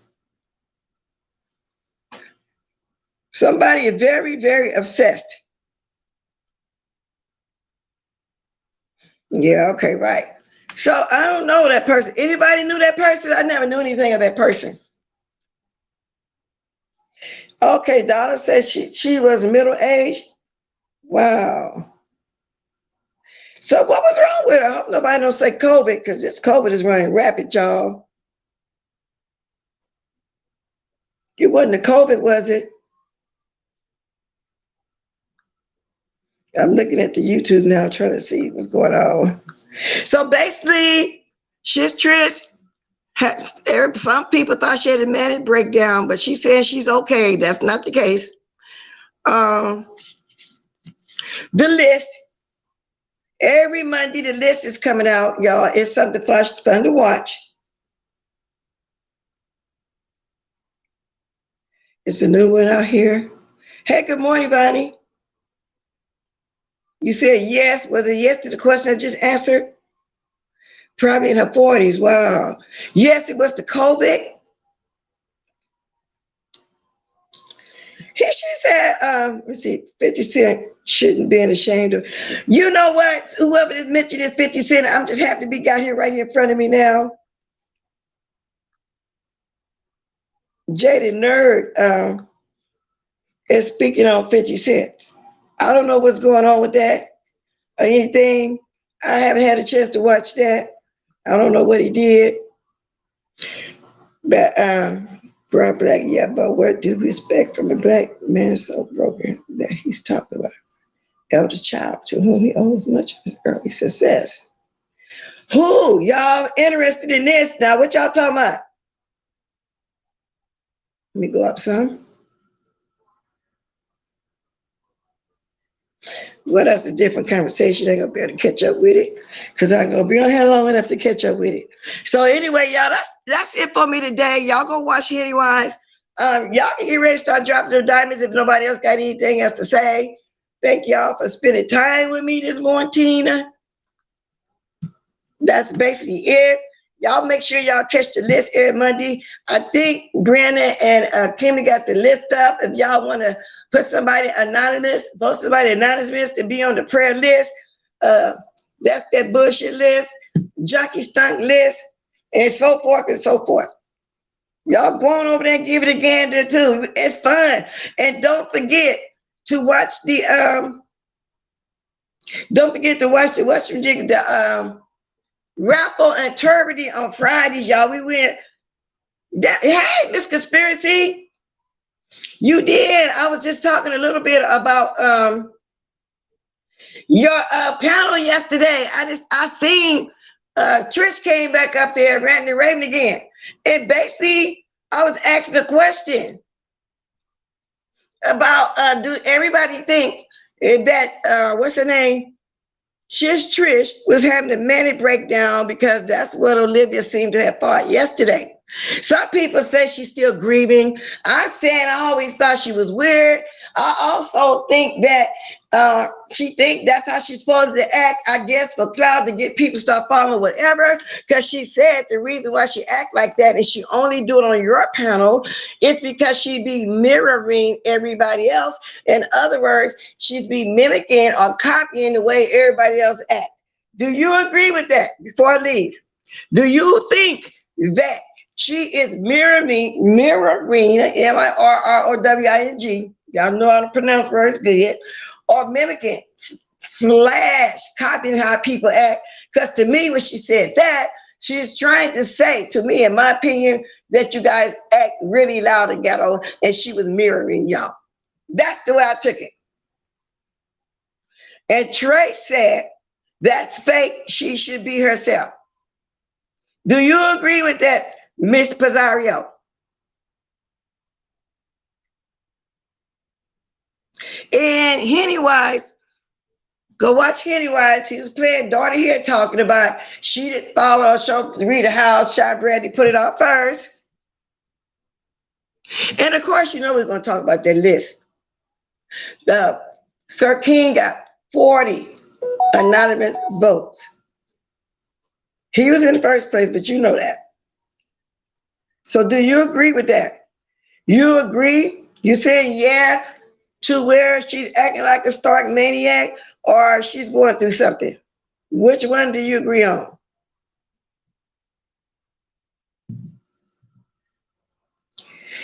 Somebody is very, very obsessed. Yeah, okay, right. So I don't know that person. Anybody knew that person? I never knew anything of that person. Okay, Donna said she was middle aged. Wow. So what was wrong with her? I hope nobody don't say COVID, because this COVID is running rapid, y'all. It wasn't the COVID, was it? I'm looking at the YouTube now, trying to see what's going on. So basically, she's Trish. Some people thought she had a manic breakdown, but she's saying she's okay. That's not the case. The list. Every Monday, the list is coming out, y'all. It's something fun to watch. It's a new one out here. Hey, good morning, Bonnie. You said yes. Was it yes to the question I just answered? Probably in her 40s. Wow. Yes, it was the COVID. She said, let's see, 50 Cent shouldn't be ashamed of. You know what? Whoever just mentioned this 50 Cent, I'm just happy to be got here right here in front of me now. Jaded Nerd is speaking on 50 Cent. I don't know what's going on with that or anything. I haven't had a chance to watch that. I don't know what he did. But Broad Black, yeah, but what do we expect from a black man so broken that he's talking about? Elder child to whom he owes much of his early success. Who? Y'all interested in this? Now, what y'all talking about? Let me go up some. Well, that's a different conversation. I ain't gonna be able to catch up with it because I'm gonna be on here long enough to catch up with it. So anyway, y'all, that's it for me today. Y'all go watch Hennywise. Y'all can get ready to start dropping their diamonds if nobody else got anything else to say. Thank y'all for spending time with me this morning, Tina. That's basically it. Y'all make sure y'all catch the list every Monday. I think Brandon and Kimmy got the list up. If y'all want to put somebody anonymous, vote somebody anonymous to be on the prayer list, that's that bullshit list, junkie stunk list, and so forth and so forth. Y'all go on over there and give it a gander too. It's fun. And don't forget to watch the raffle and turbidity on Fridays, y'all. We went. Hey, Miss Conspiracy, you did. I was just talking a little bit about your panel yesterday. I seen Trish came back up there ranting and raving again, and basically I was asking a question about do everybody think that what's her name? Trish was having a manic breakdown because that's what Olivia seemed to have thought yesterday. Some people say she's still grieving. I said I always thought she was weird. I also think that she think that's how she's supposed to act, I guess, for clout, to get people to start following whatever. Because she said the reason why she act like that and she only do it on your panel is because she be mirroring everybody else. In other words, she'd be mimicking or copying the way everybody else act. Do you agree with that? Before I leave, do you think that she is mirroring, M-I-R-R-O-W-I-N-G, y'all know how to pronounce words good, or mimicking / copying how people act? Because to me, when she said that, she's trying to say, to me, in my opinion, that you guys act really loud and ghetto, and she was mirroring y'all. That's the way I took it. And Trey said That's fake. She should be herself. Do you agree with that, Miss Pizarro? And Hennywise, go watch Hennywise. He was playing Daughter here talking about she didn't follow her, show Rita House, shot Brandy, put it out first. And of course, you know we're going to talk about that list. Sir King got 40 anonymous votes. He was in first place, but you know that. So do you agree with that? You agree? You saying yeah to where she's acting like a stark maniac, or she's going through something? Which one do you agree on?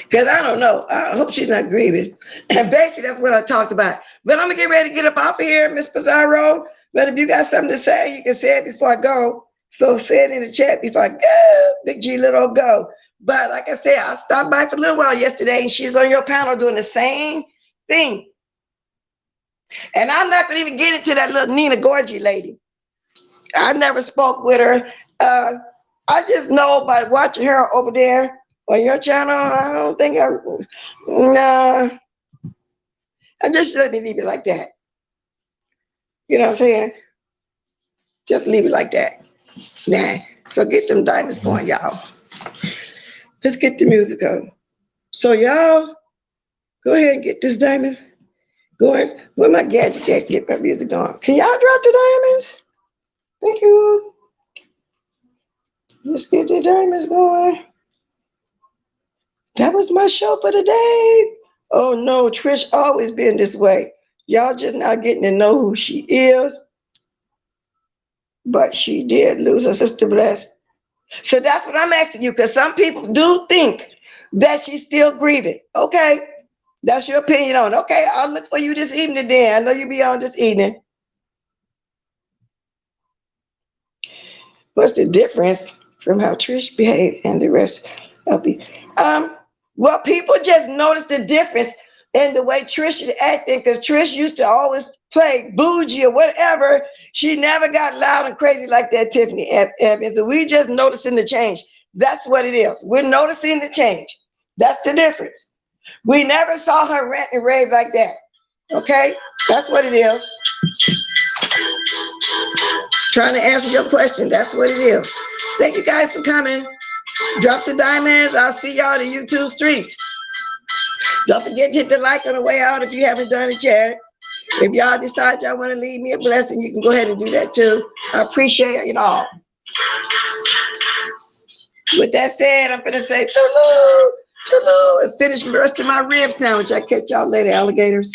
Because I don't know. I hope she's not grieving. And basically, that's what I talked about. But I'm going to get ready to get up off of here, Miss Pizarro. But if you got something to say, you can say it before I go. So say it in the chat before I go. Big G, little go. But like I said, I stopped by for a little while yesterday, and she's on your panel doing the same thing. And I'm not going to even get into that little Nina Gorgie lady. I never spoke with her. I just know by watching her over there on your channel, I don't think nah. I just let me leave it like that. You know what I'm saying? Just leave it like that. Nah. So get them diamonds going, y'all. Let's get the music going. So y'all, go ahead and get this diamond going. Where my gadget at to get my music going? Can y'all drop the diamonds? Thank you. Let's get the diamonds going. That was my show for the day. Oh no, Trish always been this way. Y'all just not getting to know who she is. But she did lose her sister Bless. So that's what I'm asking you, because some people do think that she's still grieving. Okay, that's your opinion on it. Okay, I'll look for you this evening then. I know you'll be on this evening. What's the difference from how Trish behaved and the rest of the well, people just notice the difference in the way Trish is acting, because Trish used to always play bougie or whatever. She never got loud and crazy like that, Tiffany Evans. So we just noticing the change. That's what it is. We're noticing the change. That's the difference. We never saw her rant and rave like that. Okay? That's what it is. Trying to answer your question. That's what it is. Thank you guys for coming. Drop the diamonds. I'll see y'all in the YouTube streets. Don't forget to hit the like on the way out if you haven't done it yet. If y'all decide y'all want to leave me a blessing, you can go ahead and do that too. I appreciate it all. With that said, I'm going to say toodaloo, toodaloo, and finish the rest of my rib sandwich. I'll catch y'all later, alligators.